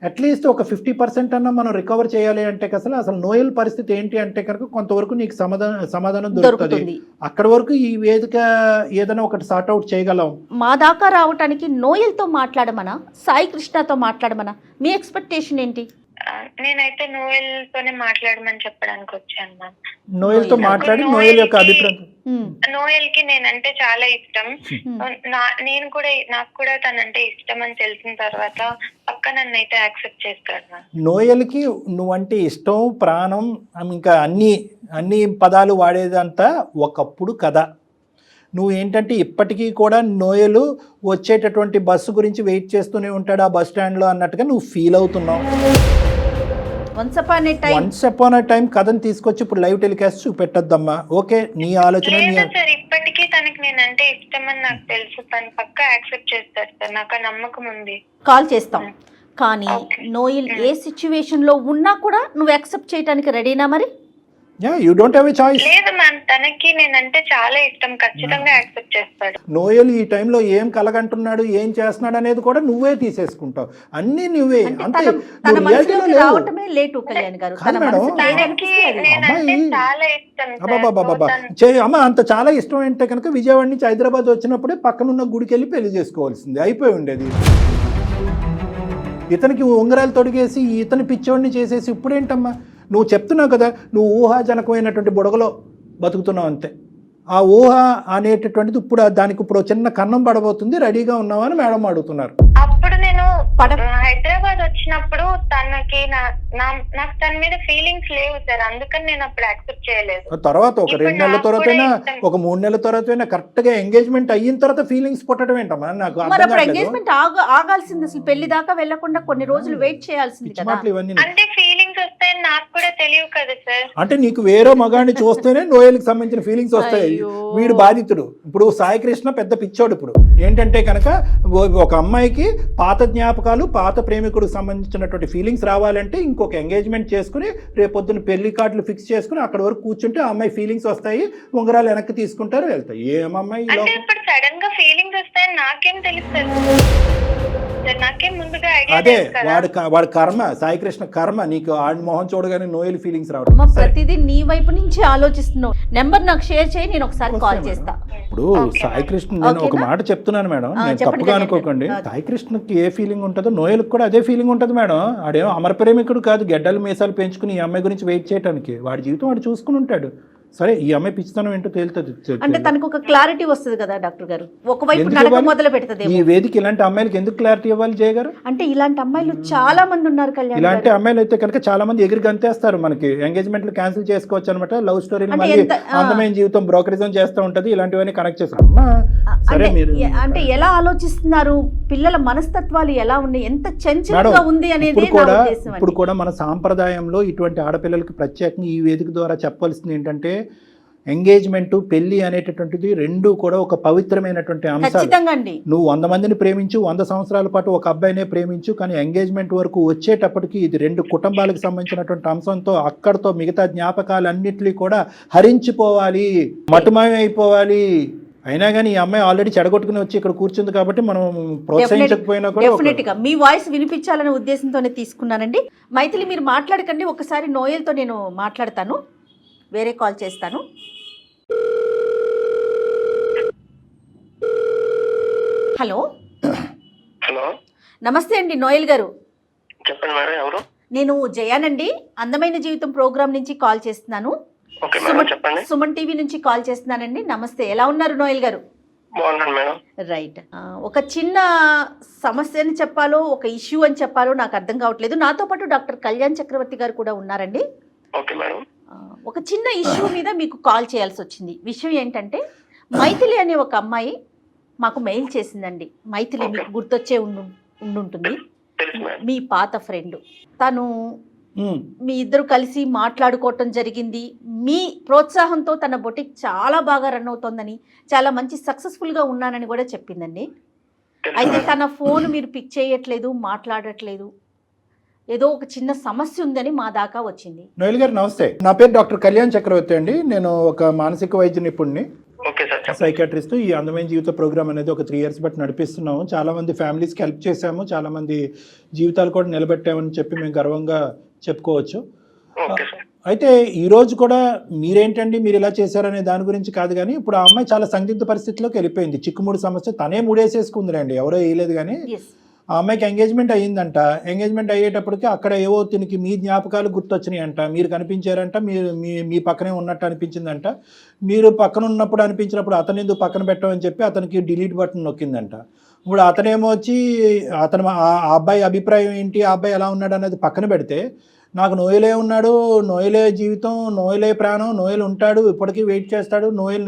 అట్లీస్ట్ ఒక 50% అన్నా మనం రికవర్ చేయాలి అంటే అసలు నోయల్ పరిస్థితి ఏంటి అంటే కనుక కొంతవరకు నీకు సమాధానం దొరుకుతుంది. అక్కడి వరకు ఈ వేదిక ఏదైనా ఒకటి సార్ట్ అవుట్ చేయగలం. మా దాకా రావటానికి నోయల్తో మాట్లాడమనా, సాయి కృష్ణతో మాట్లాడమనా? మీ ఎక్స్పెక్టేషన్ ఏంటి? నేనైతే నోయల్ తోనే మాట్లాడమని చెప్పడానికి వచ్చాను మ్యామ్. నోయల్ తో మాట్లాడి నోయల్ యొక్క అభిప్రాయం. నోయల్ కి నేనంటే చాలా ఇష్టం. నాకు కూడా తనంటే ఇష్టం అని తెలిసిన తర్వాత పక్క నన్ను అయితే యాక్సెప్ట్ చేస్తాడు మ్యామ్. నోయల్ కి నువ్వంటే ఇష్టం, ప్రాణం, ఇంకా అన్ని పదాలు వాడేదంతా ఒకప్పుడు కథ. నువ్వు ఏంటంటే ఇప్పటికీ కూడా నోయలు వచ్చేటటువంటి బస్సు గురించి వెయిట్ చేస్తూనే ఉంటాడు ఆ బస్ స్టాండ్లో అన్నట్టుగా నువ్వు ఫీల్ అవుతున్నావు. వన్స్ అపాన్ ఏ టైం కథను తీసుకొచ్చి ఇప్పుడు లైవ్ టెలికాస్ట్ చూపెట్టద్దమ్మా. ఓకే, నీ ఆలోచన. సార్ ఇప్పటికీ తనకి నేనంటే ఇష్టం అని నాకు తెలుసు. తను పక్కా యాక్సెప్ట్ చేస్తాడు సార్, నాకు ఆ నమ్మకం ఉంది. కాల్ చేస్తాం, కానీ నోయల్ ఏ సిచ్యువేషన్ లో ఉన్నా కూడా నువ్వు యాక్సెప్ట్ చేయడానికి రెడీనా? మరి you don't have a choice. లేదు మ్యామ్, తనకి నేనంటే చాలా ఇష్టం, ఖచ్చితంగా యాక్సెప్ట్ చేస్తాడు. నోయల్ ఈ టైంలో ఏం కలగంటున్నాడు, ఏం చేస్తున్నాడు అనేది కూడా నువ్వే తీసేసుకుంటావు. అన్ని నువ్వే. అంతే, రావటమే లేటు కళ్యాణ్ గారు. అమ్మ అంత చాలా ఇష్టం అంటే కనుక విజయవాడ నుంచి హైదరాబాద్ వచ్చినప్పుడే పక్కనున్న గుడికి వెళ్ళి పెళ్లి చేసుకోవాల్సింది, అయిపోయి ఉండేది. ఇతనికి ఉంగరాలు తొడిగేసి ఇతని పిచ్చోడిని చేసేసి ఇప్పుడేంటమ్మా? నువ్వు చెప్తున్నావు కదా, నువ్వు ఊహాజనకమైనటువంటి బుడగలో బతుకుతున్నావు అంతే. ఆ ఊహ అనేటటువంటిది ఇప్పుడు చిన్న కన్నం పడబోతుంది, రెడీగా ఉన్నావా అని మేడం అడుగుతున్నారు. అప్పుడు నేను హైదరాబాద్ వచ్చినప్పుడు తనకి నాకు తన మీద ఫీలింగ్స్ లేవు సార్, అందుకని నేను అప్పుడు యాక్సెప్ట్ చేయలేదు. తర్వాత ఒక 2 నెలల తర్వాతైనా, ఒక 3 నెలల తర్వాతైనా కరెక్ట్ గా ఎంగేజ్మెంట్ అయిన తర్వాత ఫీలింగ్స్ పుట్టడం ఏంటమ్మా? నాకు ఎంగేజ్మెంట్ ఆగాల్సింది, అసలు పెళ్లి దాకా వెళ్లకుండా కొన్ని రోజులు వెయిట్ చేయాల్సింది కదా. అంటే ఫీలింగ్స్ వస్తాయని నాకు కూడా తెలియదు కదా సార్. అంటే నీకు వేరే మగాడిని చూస్తేనే నోయల్కి సంబంధించిన ఫీలింగ్స్ వస్తాయి. వీడు బాధితుడు. ఇప్పుడు సాయి కృష్ణ పెద్ద పిచ్చోడు. ఇప్పుడు ఏంటంటే కనుక ఒక అమ్మాయికి పాత జ్ఞాపకాలు, పాత ప్రేమికుడికి సంబంధించినటువంటి ఫీలింగ్స్ రావాలంటే ఇంకొక ఎంగేజ్మెంట్ చేసుకుని రేపొద్దున పెళ్లి కార్డులు ఫిక్స్ చేసుకుని అక్కడ వరకు కూర్చుంటే ఆ అమ్మాయి ఫీలింగ్స్ వస్తాయి, ఉంగరాలు వెనక్కి తీసుకుంటారు, వెళ్తాయి. ఏమమ్మాయి ఇప్పుడు సడన్ గా ఫీలింగ్స్ వస్తాయని నాకేం తెలుస్తుంది? అదే వాడి కర్మ, సాయి కృష్ణ కర్మ. నీకు ఆడి మొహం చూడగానే నోయల్ ఫీలింగ్స్ రావడం. ప్రతిదీ నీ వైపు నుంచి ఆలోచిస్తున్నావు. నెంబర్ నాకు షేర్ చేయి, నేను ఒకసారి కాల్ చేస్తా. ఇప్పుడు సాయి కృష్ణ, నేను ఒక మాట చెప్తున్నాను మేడం, నేను తప్పుగా అనుకోకండి. సాయి కృష్ణకి ఏ ఫీలింగ్ ఉంటుందో నోయల్కి కూడా అదే ఫీలింగ్ ఉంటుంది మేడం. ఆడేమో అమర ప్రేమికుడు కాదు, గెడ్డలు మీసాలు పెంచుకుని ఈ అమ్మాయి గురించి వెయిట్ చేయడానికి. వాడి జీవితం వాడు చూసుకుని ఉంటాడు. సరే, ఈ అమ్మాయి పిచ్చితనం ఏంటో తేలుతుంది. అంటే తనకు ఒక క్లారిటీ వస్తుంది కదా డాక్టర్ గారు. ఒకవైపు నడక మొదలు పెడుతుంది. ఈ వేదిక ఇలాంటి అమ్మాయిలకి ఎందుకు క్లారిటీ ఇవ్వాలి జయ గారు? అంటే ఇలాంటి అమ్మాయిలు చాలా మంది ఉన్నారు కళ్యాణ్. ఇలాంటి అమ్మాయిలు అయితే కనుక చాలా మంది ఎగిరి గంతేస్తారు. మనకి ఎంగేజ్మెంట్లు క్యాన్సిల్ చేసుకోవచ్చు అనమాట. లవ్ స్టోరీ మళ్ళీ అందమైన జీవితం బ్రోకరిజం చేస్తూ ఉంటది. ఇలాంటివన్నీ కనెక్ట్ చేస్తారు. సరే, మీరు అంటే ఎలా ఆలోచిస్తున్నారు, పిల్లల మనస్తత్వాలు ఎలా ఉన్నాయి, ఎంత చంచలంగా ఉంది అనేది. ఇప్పుడు కూడా మన సాంప్రదాయంలో ఇటువంటి ఆడపిల్లలకి ప్రత్యేకంగా ఈ వేదిక ద్వారా చెప్పాల్సింది ఏంటంటే, ఎంగేజ్మెంట్, పెళ్లి అనేటటువంటిది రెండు కూడా ఒక పవిత్రమైనటువంటి అంశాలు. నువ్వు 100 మందిని ప్రేమించు, 100 సంవత్సరాల పాటు ఒక అబ్బాయినే ప్రేమించు, కానీ ఎంగేజ్మెంట్ వరకు వచ్చేటప్పటికి ఇది 2 కుటుంబాలకు సంబంధించినటువంటి అంశంతో అక్కడితో మిగతా జ్ఞాపకాలన్నింటినీ కూడా హరించిపోవాలి, మటుమాయం అయిపోవాలి. అయినా కానీ ఈ అమ్మాయి ఆల్రెడీ చెడగొట్టుకుని వచ్చి ఇక్కడ కూర్చుంది కాబట్టి మనం ప్రోత్సహించకపోయినా కూడా డెఫినెట్ గా మీ వాయిస్ వినిపించాలనే ఉద్దేశంతోనే తీసుకున్నానండి. మైథిలి, మీరు మాట్లాడకండి, ఒకసారి నోయల్తో నేను మాట్లాడతాను, వేరే కాల్ చేస్తాను. హలో హలో, నమస్తే అండి నోయల్ గారు. చెప్పండి మేడం, ఎవరు? నేను జయానండి, అందమైన జీవితం ప్రోగ్రామ్ నుంచి కాల్ చేస్తున్నాను. సుమన్ టీవీ నుంచి కాల్ చేస్తున్నానండి. నమస్తే, ఎలా ఉన్నారు నోయల్ గారు? బాగున్నాను మేడం. రైట్, ఒక చిన్న సమస్య అని చెప్పాలో, ఒక ఇష్యూ అని చెప్పాలో నాకు అర్థం కావట్లేదు. నాతో పాటు డాక్టర్ కళ్యాణ్ చక్రవర్తి గారు కూడా ఉన్నారండి. Okay madam. ఒక చిన్న ఇష్యూ మీద మీకు కాల్ చేయాల్సి వచ్చింది. విషయం ఏంటంటే, మైథిలి అనే ఒక అమ్మాయి మాకు మెయిల్ చేసిందండి. మైథిలి మీకు గుర్తొచ్చే ఉండుంటుంది, తెలుసు మేడం. మీ పాత ఫ్రెండ్. తను మీ ఇద్దరు కలిసి మాట్లాడుకోవటం జరిగింది. మీ ప్రోత్సాహంతో తన బొటిక్ చాలా బాగా రన్ అవుతోందని, చాలా మంచి సక్సెస్ఫుల్గా ఉన్నానని కూడా చెప్పిందండి. అయితే తన ఫోన్ మీరు పిక్ చేయట్లేదు, మాట్లాడట్లేదు, ఏదో ఒక చిన్న సమస్య ఉందని మా దాకా వచ్చింది. నోయల్ గారు నమస్తే, నా పేరు డాక్టర్ కళ్యాణ్ చక్రవర్తి అండి. నేను ఒక మానసిక వైద్య నిపుణుడిని, ఓకే సార్, చెప్పండి. సైకాట్రిస్ట్. ఈ అందమైన జీవిత ప్రోగ్రామ్ అనేది ఒక 3 years బట్టి నడిపిస్తున్నాము. చాలా మంది ఫ్యామిలీస్కి హెల్ప్ చేశాము, చాలా మంది జీవితాలు కూడా నిలబెట్టామని చెప్పి మేము గర్వంగా చెప్పుకోవచ్చు. Okay sir. అయితే ఈ రోజు కూడా మీరేంటండి మీరు ఇలా చేశారనే దాని గురించి కాదు, కానీ ఇప్పుడు ఆ అమ్మాయి చాలా సందిగ్ధ పరిస్థితిలోకి వెళ్ళిపోయింది. చిక్కుముడి సమస్య తనే ముడేసేసుకుందిలేండి, ఎవరో వేయలేదు. కానీ ఆ అమ్మాయికి ఎంగేజ్మెంట్ అయ్యిందంట. ఎంగేజ్మెంట్ అయ్యేటప్పటికి అక్కడ ఏవో తినికి మీ జ్ఞాపకాలు గుర్తొచ్చినాయి అంట, మీరు కనిపించారంట, మీరు మీ పక్కనే ఉన్నట్టు అనిపించిందంట. మీరు పక్కన ఉన్నప్పుడు అనిపించినప్పుడు అతను ఎందుకు పక్కన పెట్టమని చెప్పి అతనికి డిలీట్ బటన్ నొక్కిందంట. ఇప్పుడు అతనేమో వచ్చి ఆ అబ్బాయి అభిప్రాయం ఏంటి, ఆ అబ్బాయి ఎలా ఉన్నాడు అనేది పక్కన పెడితే, నాకు నోయలే ఉన్నాడు, నోయలే జీవితం, నోయలే ప్రాణం, నోయలు ఉంటాడు, ఇప్పటికీ వెయిట్ చేస్తాడు, నోయలు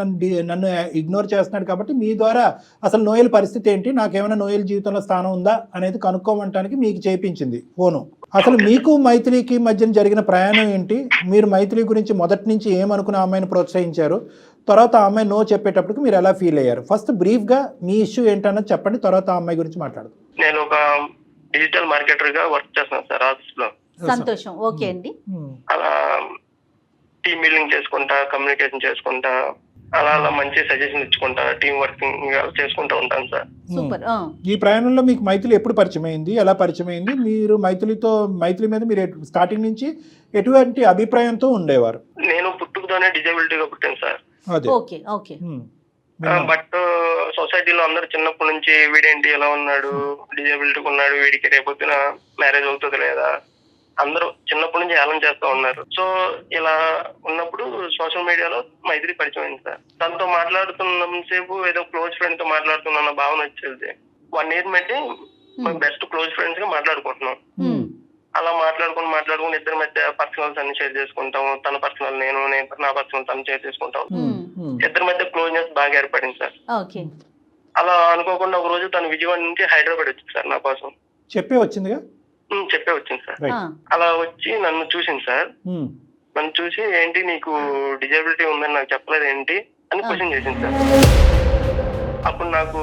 నన్ను ఇగ్నోర్ చేస్తున్నాడు. కాబట్టి మీ ద్వారా అసలు నోయల పరిస్థితి ఏంటి, నాకేమైనా నోయల జీవితంలో స్థానం ఉందా అనేది కనుక్కోమంటానికి మీకు చేయించింది ఫోను. అసలు మీకు మైథిలికి మధ్యన జరిగిన ప్రయాణం ఏంటి, మీరు మైథిలి గురించి మొదటి నుంచి ఏమనుకుని ఆ అమ్మాయిని ప్రోత్సహించారు, తర్వాత ఆ అమ్మాయి నో చెప్పేటప్పటికి మీరు ఎలా ఫీల్ అయ్యారు? ఫస్ట్ బ్రీఫ్గా మీ ఇష్యూ ఏంటన్నది చెప్పండి, తర్వాత ఆ అమ్మాయి గురించి మాట్లాడదు. నేను ఒక డిజిటల్ మార్కెటర్ గా వర్క్ చేస్తున్నాను సార్ ఆఫీస్ లో. సంతోషం, ఓకే అండి. అలా టీమ్ బిల్డింగ్ చేసుకుంటా, కమ్యూనికేషన్ చేసుకుంటా, అలా మంచి సజెషన్ ఇచ్చుకుంటా, టీం వర్కింగ్ చేసుకుంటా ఉంటాను సార్. సూపర్. ఈ ప్రయాణంలో మీకు మైథిలి ఎప్పుడు పరిచయం అయింది, ఎలా పరిచయం అయింది, మీరు మైథిలి మీద మీరు స్టార్టింగ్ నుంచి ఎటువంటి అభిప్రాయంతో ఉండేవారు? నేను పుట్టుకతోనే డిజబిలిటీగా పుట్టాను సార్. Okay okay. బట్ సొసైటీలో అందరు చిన్నప్పటి నుంచి వీడేంటి ఎలా ఉన్నాడు, డిజబిలిటీ ఉన్నాడు, వీడికి రేపొద్దున మ్యారేజ్ అవుతుంది లేదా, అందరూ చిన్నప్పటి నుంచి హేళన చేస్తూ ఉన్నారు. సో ఇలా ఉన్నప్పుడు సోషల్ మీడియాలో మైథిలి పరిచయం అయింది సార్. తనతో మాట్లాడుతున్నంతసేపు ఏదో క్లోజ్ ఫ్రెండ్ తో మాట్లాడుతున్న భావన వచ్చేది. 1 year బట్టి బెస్ట్ క్లోజ్ ఫ్రెండ్స్ గా మాట్లాడుకుంటున్నాం. అలా మాట్లాడుకుని ఇద్దరి మధ్య పర్సనల్స్ అన్ని షేర్ చేసుకుంటాం. తన పర్సనల్ నేను నా పర్సనల్ తను షేర్ చేసుకుంటాం. ఇద్దరి మధ్య క్లోజ్నెస్ బాగా ఏర్పడింది సార్. అలా అనుకోకుండా ఒక రోజు తను విజయవాడ నుంచి హైదరాబాద్ వచ్చింది సార్ నా కోసం. చెప్పే వచ్చిందిగా? చెప్పే వచ్చింది సార్. అలా వచ్చి నన్ను చూసింది సార్. నన్ను చూసి ఏంటి నీకు డిజబిలిటీ ఉందని నాకు చెప్పలేదు ఏంటి అని క్వశ్చన్ చేసింది సార్. అప్పుడు నాకు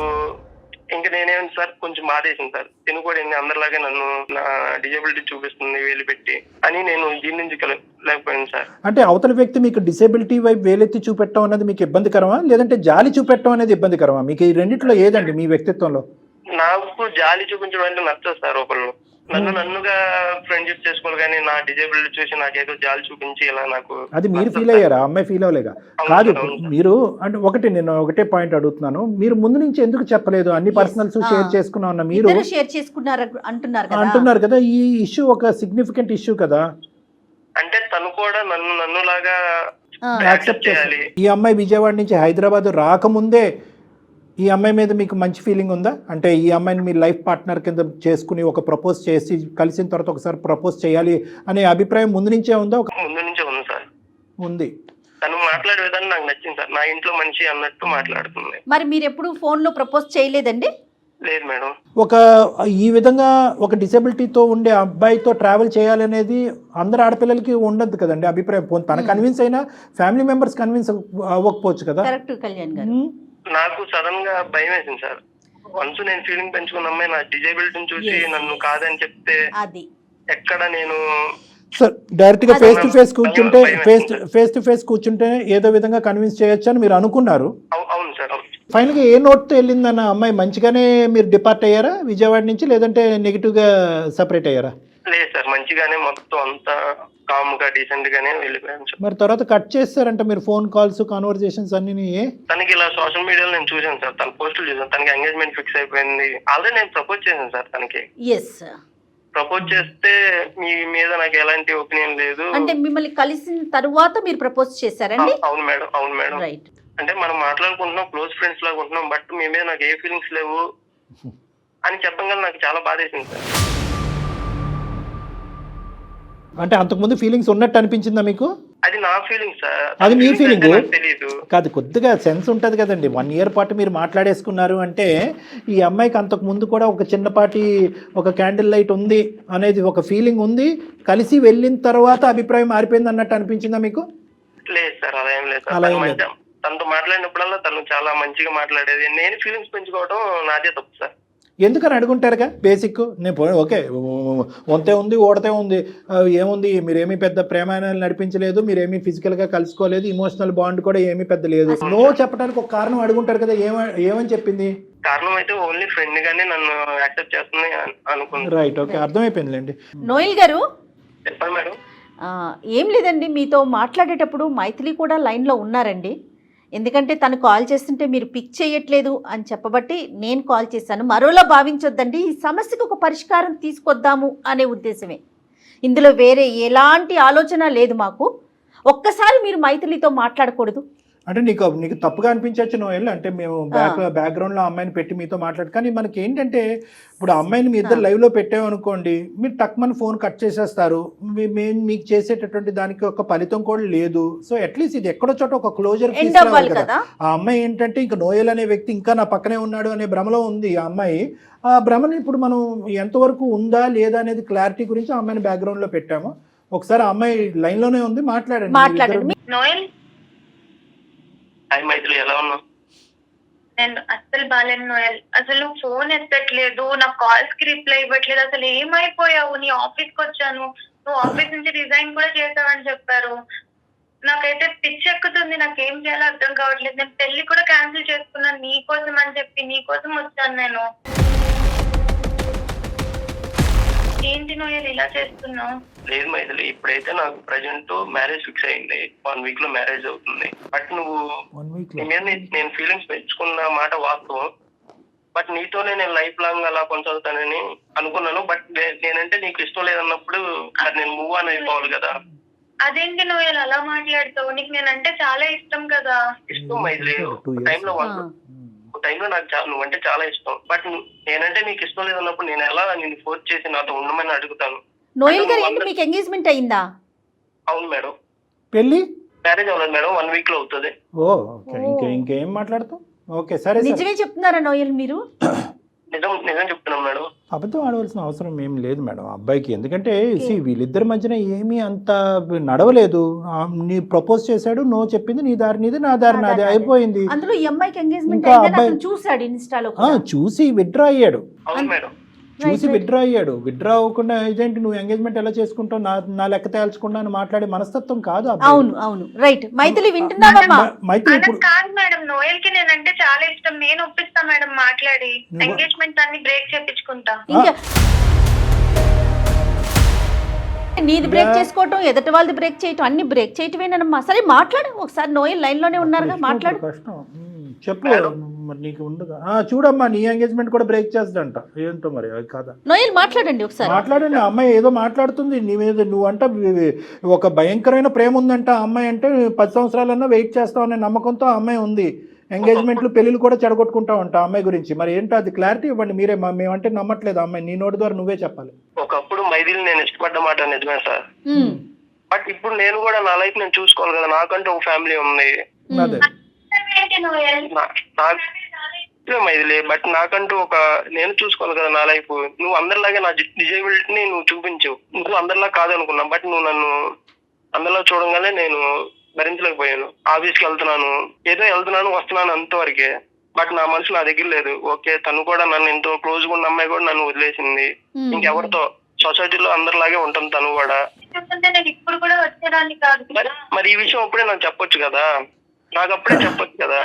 ఇంకా నేనేమి సార్ కొంచెం బాధేసింది సార్. తిను కూడా అందరిలాగే నన్ను నా డిజబిలిటీ చూపిస్తుంది వేలు పెట్టి అని నేను జీర్ణించలేకపోయాను సార్. అంటే అవతల వ్యక్తి మీకు డిసేబిలిటీ వైపు వేలెత్తి చూపెట్టడం అనేది మీకు ఇబ్బందికరమా, లేదంటే జాలి చూపెట్టడం అనేది ఇబ్బందికరమా? మీకు ఈ రెండిట్లో ఏదండి మీ వ్యక్తిత్వంలో? నాకు జాలి చూపించడం అంటే నచ్చదు సార్. ఒకళ్ళు నన్నుగా ఫ్రెండ్షిప్ చేసుకోవాలి, కానీ నా డిజేబిలిటీ చూసి నాకేదో జాలి చూపించి ఇలా నాకు అది మీరు ఫీల్ అయ్యారా? అమ్మాయి ఫీల్ అవ్వలేగా? కాదు, మీరు అంటే నేను ఒకటే పాయింట్ అడుగుతున్నాను, మీరు ముందు నుంచి ఎందుకు చెప్పలేదు? అన్ని పర్సనల్స్ షేర్ చేసుకున్నా ఉన్న మీరు షేర్ చేసుకున్నారు అంటున్నారు కదా, ఈ ఇష్యూ ఒక సిగ్నిఫికెంట్ ఇష్యూ కదా. అంటే తను కూడా నన్నులాగా యాక్సెప్ట్ చేయాలి. ఈ అమ్మాయి విజయవాడ నుంచి హైదరాబాద్ రాకముందే ఈ అమ్మాయి మీద మీకు మంచి ఫీలింగ్ ఉందా? అంటే ఈ అమ్మాయిని మీ లైఫ్ పార్ట్నర్ కింద చేసుకుని ఒక ప్రపోజ్ చేసి కలిసిన తర్వాత ఒకసారి ప్రపోజ్ చేయాలి అనే అభిప్రాయం ముందు నుంచే ఉందా? ముందు నుంచే ఉంది సార్. ఉంది. తను మాట్లాడే విధానం నాకు నచ్చింది సార్. నా ఇంట్లో మనిషి అన్నట్టు మాట్లాడుతుంది. మరి మీరు ఎప్పుడు ఫోన్ లో ప్రపోజ్ చేయలేదండి? లేదు మేడం. ఈ విధంగా ఒక డిసెబిలిటీతో ఉండే అబ్బాయితో ట్రావెల్ చేయాలనేది అందరు ఆడపిల్లలకి ఉండదు కదండి అభిప్రాయం. తన కన్విన్స్ అయినా ఫ్యామిలీ మెంబర్స్ కన్విన్స్ అవ్వకపోవచ్చు కదా. కరెక్ట్ కళ్యాణ్ గారు. నాకు సడన్ గా భయం వేసింది సార్. వన్స్ నేను ఫీలింగ్ పెంచుకున్న అమ్మాయి నా డిజేబిలిటీని చూసి నన్ను కాదని చెప్తే అది ఎక్కడ నేను సార్ డైరెక్ట్ గా ఫేస్ టు ఫేస్ కూర్చుంటే ఏదో విధంగా కన్విన్స్ చేయొచ్చు అని మీరు అనుకున్నారు. అవును సార్. ఫైనల్ గా ఏ నోట్ తో వెళ్ళిందన్న అమ్మాయి? మంచిగానే మీరు డిపార్ట్ అయ్యారా విజయవాడ నుంచి, లేదంటే నెగిటివ్ గా సెపరేట్ అయ్యారా? లేదు సార్, మంచిగానే మొత్తం అంతా కామ్ గా డీసెంట్ గానే వెళ్ళిపోయాను సార్. మరి తర్వాత కట్ చేస్తారంట మీరు ఫోన్ కాల్స్ కన్వర్సేషన్స్ అన్ని? తనకి ఇలా సోషల్ మీడియాలో నేను చూసాను సార్, తన పోస్టులు చూసాను. తనకి ఎంగేజ్మెంట్ ఫిక్స్ అయిపోయింది. ఆల్రెడీ నేను ప్రపోజ్ చేశాను సార్ తనకి. ప్రపోజ్ చేస్తే మీ మీద నాకు ఎలాంటి ఒపీనియన్ లేదు. అంటే మిమ్మల్ని కలిసిన తరువాత మీరు ప్రపోజ్ చేశారండి? అవును మేడం, అవును మేడం. అంటే మనం మాట్లాడుకుంటున్నాం, క్లోజ్ ఫ్రెండ్స్ లాగా ఉంటున్నాం, బట్ మీ మీద నాకు ఏ ఫీలింగ్స్ లేవు అని చెప్పగానే నాకు చాలా బాధేసింది సార్. అంటే అంతకుముందు ఫీలింగ్స్ ఉన్నట్టు అనిపించిందా మీకు? అది నా ఫీలింగ్ సార్. అది మీ ఫీలింగ్ తెలియదు కాదు, కొద్దిగా సెన్స్ ఉంటుంది కదండి. 1 year పాటు మీరు మాట్లాడేసుకున్నారు అంటే ఈ అమ్మాయికి అంతకు ముందు కూడా ఒక చిన్నపాటి ఒక క్యాండిల్ లైట్ ఉంది అనేది ఒక ఫీలింగ్ ఉంది. కలిసి వెళ్ళిన తర్వాత అభిప్రాయం మారిపోయింది అన్నట్టు అనిపించిందా మీకు? లేదు సార్, అలా ఏం లేదు అలా సార్. ఏం లేదు. తనతో మాట్లాడినప్పుడల్లా తను చాలా మంచిగా మాట్లాడేది. నేను ఫీలింగ్స్ పెంచుకోవడం నాదే తప్పు సార్. ఎందుకని అడుగుంటారుగా బేసిక్. నేను ఓకే వంతే ఉంది ఓడతే ఉంది ఏముంది, మీరేమీ పెద్ద ప్రేమాయణాలు నడిపించలేదు, మీరేమీ ఫిజికల్గా కలుసుకోలేదు, ఇమోషనల్ బాండ్ కూడా ఏమీ పెద్ద లేదు. నో చెప్పడానికి ఒక కారణం అడుగుంటారు కదా. ఏమని చెప్పింది? కారణం అయితే ఓన్లీ ఫ్రెండ్ గానే నన్ను యాక్సెప్ట్ చేస్తుంది అనుకుంది. Right, okay, అర్థమైపోయిందిలేండి. నోయల్ గారు చెప్పండి మేడం. ఏం లేదండి, మీతో మాట్లాడేటప్పుడు మైథిలి కూడా లైన్లో ఉన్నారండి. ఎందుకంటే తను కాల్ చేస్తుంటే మీరు పిక్ చేయట్లేదు అని చెప్పబట్టి నేను కాల్ చేశాను. మరోలా భావించొద్దండి, ఈ సమస్యకు ఒక పరిష్కారం తీసుకొద్దాము అనే ఉద్దేశమే. ఇందులో వేరే ఎలాంటి ఆలోచన లేదు మాకు. ఒక్కసారి మీరు మైథిలితో మాట్లాడకూడదు అంటే నీకు తప్పుగా అనిపించవచ్చు నోయల్, అంటే మేము బ్యాక్గ్రౌండ్లో అమ్మాయిని పెట్టి మీతో మాట్లాడు. కానీ మనకి ఏంటంటే ఇప్పుడు అమ్మాయిని మీ ఇద్దరు లైవ్లో పెట్టామనుకోండి, మీరు టక్మని ఫోన్ కట్ చేసేస్తారు. మేము మీకు చేసేటటువంటి దానికి ఒక ఫలితం కూడా లేదు. సో అట్లీస్ట్ ఇది ఎక్కడో చోట ఒక క్లోజర్ కదా. ఆ అమ్మాయి ఏంటంటే ఇంకా నోయల్ అనే వ్యక్తి ఇంకా నా పక్కనే ఉన్నాడు అనే భ్రమలో ఉంది ఆ అమ్మాయి. ఆ భ్రమని ఇప్పుడు మనం ఎంతవరకు ఉందా లేదా అనేది క్లారిటీ గురించి ఆ అమ్మాయిని బ్యాక్గ్రౌండ్లో పెట్టాము. ఒకసారి ఆ అమ్మాయి లైన్లోనే ఉంది, మాట్లాడండి. నోయల్, హాయ్ మైథిలి, ఎలా ఉన్నావు? నేను అస్సలు బాలేను నోయల్. అసలు నువ్వు ఫోన్ ఎత్తట్లేదు, నా కాల్స్ కి రిప్లై ఇవ్వట్లేదు. అసలు ఏమైపోయావు? నీ ఆఫీస్ కి వచ్చాను, నువ్వు ఆఫీస్ నుంచి రిజైన్ కూడా చేసావని చెప్పారు. నాకైతే పిచ్చి ఎక్కుతుంది, నాకేం చేయాలో అర్థం కావట్లేదు. నేను పెళ్లి కూడా క్యాన్సిల్ చేసుకున్నాను నీకోసం అని చెప్పి. నీకోసం వచ్చాను నేను. ఏంటి నోయల్ ఇలా చేస్తున్నావు? లేదు మైథిలి, ఇప్పుడైతే నాకు ప్రజెంట్ మ్యారేజ్ ఫిక్స్ అయింది. 1 week లో మ్యారేజ్ అవుతుంది. బట్ నువ్వు నేను ఫీలింగ్స్ పెంచుకున్న మాట వాస్తవం. బట్ నీతోనే నేను లైఫ్ లాంగ్ అలా కొనసాగుతానని అనుకున్నాను. బట్ నేనంటే నీకు ఇష్టం లేదన్నప్పుడు నేను మూవ్ ఆన్ అయిపోవాలి కదా. అదేంటి నోయల్ అలా మాట్లాడతావు? నీకు నేనంటే చాలా ఇష్టం కదా. ఇష్టం మైథిలి, టైంలో నాకు నువ్వంటే చాలా ఇష్టం. బట్ నేనంటే నీకు ఇష్టం లేదన్నప్పుడు నేను ఎలా నేను ఫోర్స్ చేసి నాతో ఉండమని అడుగుతాను. నోయల్ గారు, ఏంటి మీకు ఎంగేజ్మెంట్ అయిందా? అవును మేడం. పెళ్లి మ్యారేజ్ అవ్వలేదు మేడం, 1 week లో అవుతుంది. ఇంకేం మాట్లాడతాం? ఓకే, సరే. నిజమే చెప్తున్నారా నోయల్ మీరు? నిజం చెప్తున్నాం మేడం. అబద్ధం ఆడవలసిన అవసరం ఏం లేదు మేడం అబ్బాయికి. ఎందుకంటే వీళ్ళిద్దరి మధ్యన ఏమీ అంత నడవలేదు. నీ ప్రపోజ్ చేశాడు, నో చెప్పింది, నీ దారి నీది, నా దారి నాది, అయిపోయింది. అందులో ఈ అమ్మాయికి ఎంగేజ్మెంట్ అయిందని చూసాడు ఇన్స్టాలో, చూసి విత్డ్రా అయ్యాడు. అవును మేడం, చూసి విత్డ్రా అయ్యాడు. విత్డ్రా అవ్వకుండా ఇదేంటి నువ్వు ఎంగేజ్మెంట్ ఎలా చేసుకుంటావు, నా లెక్క తేల్చకుండా అని మాట్లాడే మనస్తత్వం కాదు. అవును రైట్. మైథిలి వింటున్నావమ్మా? మైథిలి ఇప్పుడు కాదు మేడం, నోయల్ కి నేనంటే చాలా ఇష్టం. నేను ఒప్పిస్తా మేడం మాట్లాడి, ఎంగేజ్మెంట్ అన్ని బ్రేక్ చేపించుకుంటా. ఇంకా నీది బ్రేక్ చేసుకోవటం, ఎదుటి వాళ్ళది బ్రేక్ చేయటం, అన్ని బ్రేక్ చేయటమేనమ్మా. సరే మాట్లాడు ఒకసారి. నోయల్ లైన్ లోనే ఉన్నారుగా, మాట్లాడు. కష్టం చెప్పు మరి నీకు ఉండగా. చూడమ్మా, నీ ఎంగేజ్మెంట్ కూడా బ్రేక్ చేస్తాడంట. ఏంటో మరి అది కాదా? నోయల్ మాట్లాడండి ఒకసారి. మాట్లాడండి. అమ్మాయి ఏదో మాట్లాడుతుంది నీ మీద. నువ్వంట ఒక భయంకరమైన ప్రేమ ఉందంట అమ్మాయి అంటే. 10 సంవత్సరాలన్నా వెయిట్ చేస్తావు అనే నమ్మకంతో అమ్మాయి ఉంది. ఎంగేజ్మెంట్లు పెళ్లిళ్ళు కూడా చెడగొట్టుకుంటావు అంట అమ్మాయి గురించి. మరి ఏంటో అది క్లారిటీ ఇవ్వండి మీరే. మేమంటే నమ్మట్లేదు అమ్మాయి. నీ నోటి ద్వారా నువ్వే చెప్పాలి. ఒకప్పుడు మైథిలి నేను ఇష్టపడ్డ మాట నిజమే సార్. బట్ ఇప్పుడు నేను కూడా నా లైఫ్ నేను చూసుకోవాలి కదా. నాకంటూ ఒక ఫ్యామిలీ ఉంది. అదే మైథిలి, బట్ నాకంటూ ఒక నేను చూసుకోవాలి కదా నా లైఫ్. నువ్వు అందరిలాగే నా డిజేబిలిటీని నువ్వు చూపించావు. నువ్వు అందరిలా కాదనుకున్నా, బట్ నువ్వు నన్ను అందరిలా చూడంగానే నేను భరించలేకపోయాను. ఆఫీస్కి వెళ్తున్నాను, ఏదో వెళ్తున్నాను వస్తున్నాను అంతవరకే. బట్ నా మనసు నా దగ్గర లేదు. ఓకే, తను కూడా నన్ను ఎంతో క్లోజ్ గా ఉన్న అమ్మాయి కూడా నన్ను వదిలేసింది. ఇంకెవరితో సొసైటీలో అందరిలాగే ఉంటుంది తను కూడా. ఇప్పుడు కూడా వచ్చేదాన్ని కాదు. మరి ఈ విషయం అప్పుడే నాకు చెప్పొచ్చు కదా. నాకు అప్పుడే చెప్పొచ్చు కదా.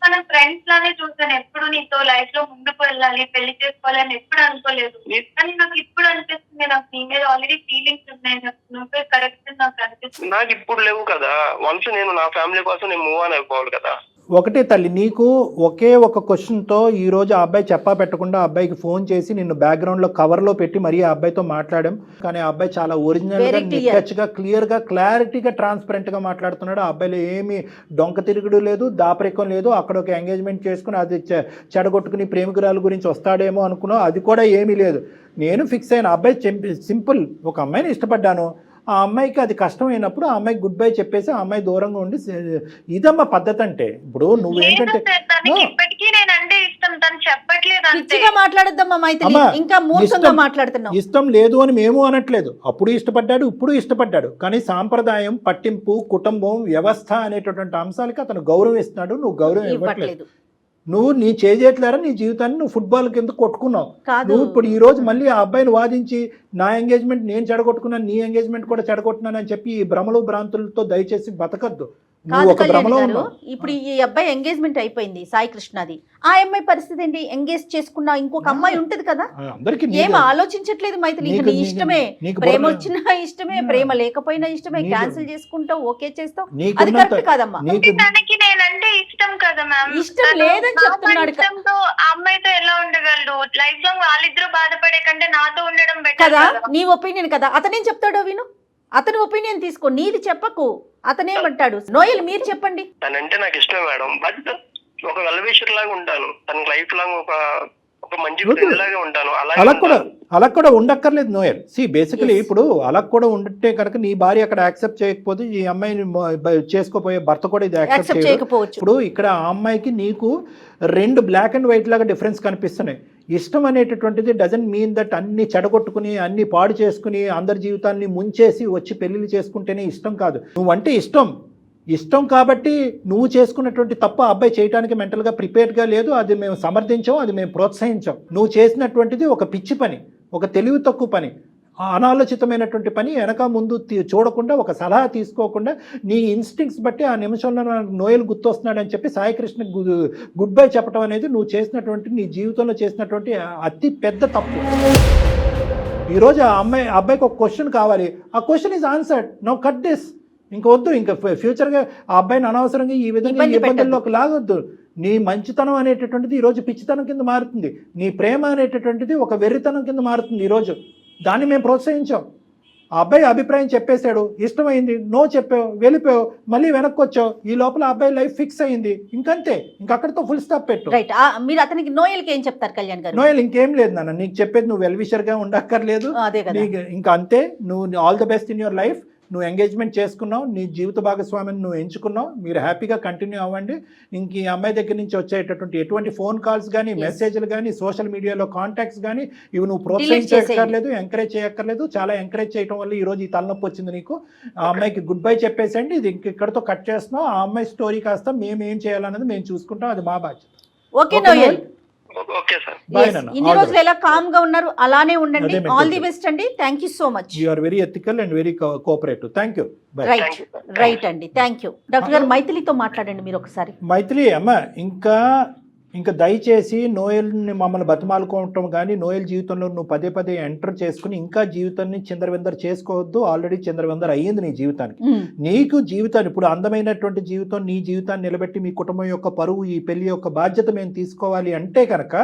మనం ఫ్రెండ్స్ లానే చూసాను. ఎప్పుడు నీతో లైఫ్ లో ముందుకు వెళ్ళాలి, పెళ్లి చేసుకోవాలని ఎప్పుడు అనుకోలేదు. కానీ నాకు ఇప్పుడు అనిపిస్తుంది, నాకు నీ మీద ఆల్రెడీ ఫీలింగ్స్ ఉన్నాయి. నువ్వే కరెక్ట్ నాకు అనిపిస్తుంది. నాకు ఇప్పుడు లేవు కదా. వన్స్ నేను నా ఫ్యామిలీ కోసం నేను మూవ్ ఆన్ అయిపోవాలి కదా. ఒకటే తల్లి, నీకు ఒకే ఒక క్వశ్చన్తో ఈరోజు ఆ అబ్బాయి చెప్పా పెట్టకుండా ఆ అబ్బాయికి ఫోన్ చేసి నిన్ను బ్యాక్గ్రౌండ్లో కవర్లో పెట్టి మరీ ఆ అబ్బాయితో మాట్లాడాం. కానీ ఆ అబ్బాయి చాలా ఒరిజినల్గా, నిక్కచ్చిగా, క్లియర్గా, క్లారిటీగా, ట్రాన్స్పరెంట్గా మాట్లాడుతున్నాడు. ఆ అబ్బాయిలో ఏమీ డొంక తిరుగుడు లేదు, దాపరికం లేదు. అక్కడ ఒక ఎంగేజ్మెంట్ చేసుకుని అది చెడగొట్టుకుని ప్రేమికురాల గురించి వస్తాడేమో అనుకున్నావు, అది కూడా ఏమీ లేదు. నేను ఫిక్స్ అయిన అబ్బాయి సింపుల్. ఒక అమ్మాయిని ఇష్టపడ్డాను, ఆ అమ్మాయికి అది కష్టమైనప్పుడు ఆ అమ్మాయికి గుడ్ బై చెప్పేసి ఆ అమ్మాయి దూరంగా ఉండి ఇదమ్మా పద్ధతి అంటే. ఇప్పుడు నువ్వేంటంటే ఇప్పటికీ నేనంటే ఇష్టం, తను చెప్పట్లేదు అంతే. పిచ్చిగా మాట్లాడొద్దమ్మా మైథిలి, ఇంకా మూర్ఖంగా మాట్లాడుతున్నావు. ఇష్టం లేదు అని మేము అనట్లేదు, అప్పుడు ఇష్టపడ్డాడు ఇప్పుడు ఇష్టపడ్డాడు, కానీ సాంప్రదాయం, పట్టింపు, కుటుంబం, వ్యవస్థ అనేటటువంటి అంశాలకి అతను గౌరవం ఇస్తున్నాడు, నువ్వు గౌరవం ఇవ్వట్లేదు. నువ్వు నీ చేయట్లేరా నీ జీవితాన్ని నువ్వు ఫుట్బాల్ కింద కొట్టుకున్నావు. నువ్వు ఇప్పుడు ఈ రోజు మళ్ళీ ఆ అబ్బాయిని వాదించి నా ఎంగేజ్మెంట్ నేను చెడగొట్టుకున్నాను, నీ ఎంగేజ్మెంట్ కూడా చెడగొట్టున్నాను అని చెప్పి ఈ భ్రమలు భ్రాంతులతో దయచేసి బతకద్దు. ఇప్పుడు ఈ అబ్బాయి ఎంగేజ్మెంట్ అయిపోయింది సాయి కృష్ణది, ఆ అమ్మాయి పరిస్థితి ఏంటి? ఎంగేజ్ చేసుకున్నా ఇంకొక అమ్మాయి ఉంటది కదా, ఏం ఆలోచించట్లేదు మైథిలి. ఇంకా నీ ఇష్టమే, ప్రేమ వచ్చినా ఇష్టమే, ప్రేమ లేకపోయినా ఇష్టమే, క్యాన్సిల్ చేసుకుంటావు, ఓకే చేస్తావు, అది కరెక్ట్ కాదమ్మా. తనకి నేనంటే ఇష్టం కదా మ్యామ్, ఇష్టం లేదని చెప్తున్నాడు. అమ్మాయితో ఎలా ఉండగలడు? లైఫ్ లాంగ్ వాళ్ళిద్దరూ బాధపడే కంటే నాతో ఉండడం బెటర్ కదా. నీ ఒపీనియన్ కదా, అతనేం చెప్తాడో విను, అతని ఒపీనియన్ తీసుకో, నీది చెప్పకు. అతనేమంటాడు? నోయల్ మీరు చెప్పండి. తనంటే నాకు ఇష్టమే మేడం, బట్ ఒక వెల్విషర్ లాగా ఉంటాను, తన లైఫ్ లాంగ్ ఒక మంచి ఫ్రెండ్ లాగా ఉంటాను. అలా కూడా ఉండక్కర్లేదు నోయల్. బేసికలీ ఇప్పుడు అలా కూడా ఉంటే కనుక నీ భార్య అక్కడ యాక్సెప్ట్ చేయకపోతే ఈ అమ్మాయిని చేసుకోపోయే భర్త కూడా ఇది యాక్సెప్ట్ చేయకపోవచ్చు. ఇప్పుడు ఇక్కడ ఆ అమ్మాయికి నీకు రెండు బ్లాక్ అండ్ వైట్ లాగా డిఫరెన్స్ కనిపిస్తున్నాయి. ఇష్టం అనేటటువంటిది డజంట్ మీన్ దట్ అన్ని చెడగొట్టుకుని అన్ని పాడు చేసుకుని అందరి జీవితాన్ని ముంచేసి వచ్చి పెళ్లిళ్ళు చేసుకుంటేనే ఇష్టం కాదు. నువ్వంటే ఇష్టం కాబట్టి నువ్వు చేసుకున్నటువంటి తప్ప అబ్బాయి చేయడానికి మెంటల్గా ప్రిపేర్డ్గా లేదు, అది మేము సమర్థించాం, అది మేము ప్రోత్సహించాం. నువ్వు చేసినటువంటిది ఒక పిచ్చి పని, ఒక తెలివి తక్కువ పని, అనాలోచితమైనటువంటి పని. వెనక ముందు చూడకుండా, ఒక సలహా తీసుకోకుండా నీ ఇన్స్టింక్ట్స్ బట్టి ఆ నిమిషంలో నోయల్ గుర్తొస్తున్నాడని చెప్పి సాయికృష్ణ గుడ్ బై చెప్పడం అనేది నువ్వు చేసినటువంటి నీ జీవితంలో చేసినటువంటి అతి పెద్ద తప్పు. ఈరోజు ఆ అబ్బాయికి ఒక క్వశ్చన్ కావాలి, ఆ question is answered, now cut this. ఇంక వద్దు, ఇంకా ఫ్యూచర్గా ఆ అబ్బాయిని అనవసరంగా ఈ విధంగా ఇబ్బందుల్లోకి లాగొద్దు. నీ మంచితనం అనేటటువంటిది ఈరోజు పిచ్చితనం కింద మారుతుంది, నీ ప్రేమ అనేటటువంటిది ఒక వెర్రితనం కింద మారుతుంది ఈరోజు. దాన్ని మేము ప్రోత్సహించాం. ఆ అబ్బాయి అభిప్రాయం చెప్పేశాడు, ఇష్టమైంది, నో చెప్పావు, వెళ్ళిపోయావు, మళ్ళీ వెనక్కి వచ్చావు, ఈ లోపల అబ్బాయి లైఫ్ ఫిక్స్ అయింది, ఇంకంతే, ఇంకక్కడితో ఫుల్ స్టాప్ పెట్టు. రైట్. మీరు అతనికి నోయల్కి ఏం చెప్తారు కళ్యాణ్ గారు? నోయల్ ఇంకేం లేదు నాన్న, నీకు చెప్పేది నువ్వు వెల్విషర్గా ఉండక్కర్లేదు, ఇంకా అంతే. నువ్వు all the best in your life. నువ్వు ఎంగేజ్మెంట్ చేసుకున్నావు, నీ జీవిత భాగస్వామిని నువ్వు ఎంచుకున్నావు, మీరు హ్యాపీగా కంటిన్యూ అవ్వండి. ఇంక ఈ అమ్మాయి దగ్గర నుంచి వచ్చేటటువంటి ఎటువంటి ఫోన్ కాల్స్ కానీ, మెసేజ్లు కానీ, సోషల్ మీడియాలో కాంటాక్ట్స్ కానీ ఇవి నువ్వు ప్రోత్సహించక్కర్లేదు, ఎంకరేజ్ చేయక్కర్లేదు. చాలా ఎంకరేజ్ చేయడం వల్ల ఈరోజు ఈ తలనొప్పి వచ్చింది నీకు. ఆ అమ్మాయికి గుడ్ బై చెప్పేసండి, ఇది ఇక్కడితో కట్ చేస్తున్నావు. ఆ అమ్మాయి స్టోరీ కాస్త మేము ఏం చేయాలన్నది మేము చూసుకుంటాం, అది మా బాధ్యత. Okay Noel, okay sir. ఇన్ని రోజులు ఎలా కామ్ గా ఉన్నారు అలానే ఉండండి. ఆల్ ది బెస్ట్ అండి. Thank you so much. You are very ethical and very cooperative. Thank you. Right అండి, థ్యాంక్ యూ. డాక్టర్ గారు మైథిలితో మాట్లాడండి మీరు ఒకసారి. మైథిలి అమ్మ, ఇంకా దయచేసి నోయల్ని మమ్మల్ని బతిమాలుకోవటం కానీ, నోయల్ జీవితంలో నువ్వు పదే పదే ఎంటర్ చేసుకుని ఇంకా జీవితాన్ని చిందరవిందర చేసుకోవద్దు. ఆల్రెడీ చిందరవిందర అయ్యింది నీ జీవితానికి. నీకు జీవితాన్ని ఇప్పుడు అందమైనటువంటి జీవితం, నీ జీవితాన్ని నిలబెట్టి మీ కుటుంబం యొక్క పరువు, ఈ పెళ్లి యొక్క బాధ్యత మేము తీసుకోవాలి అంటే కనుక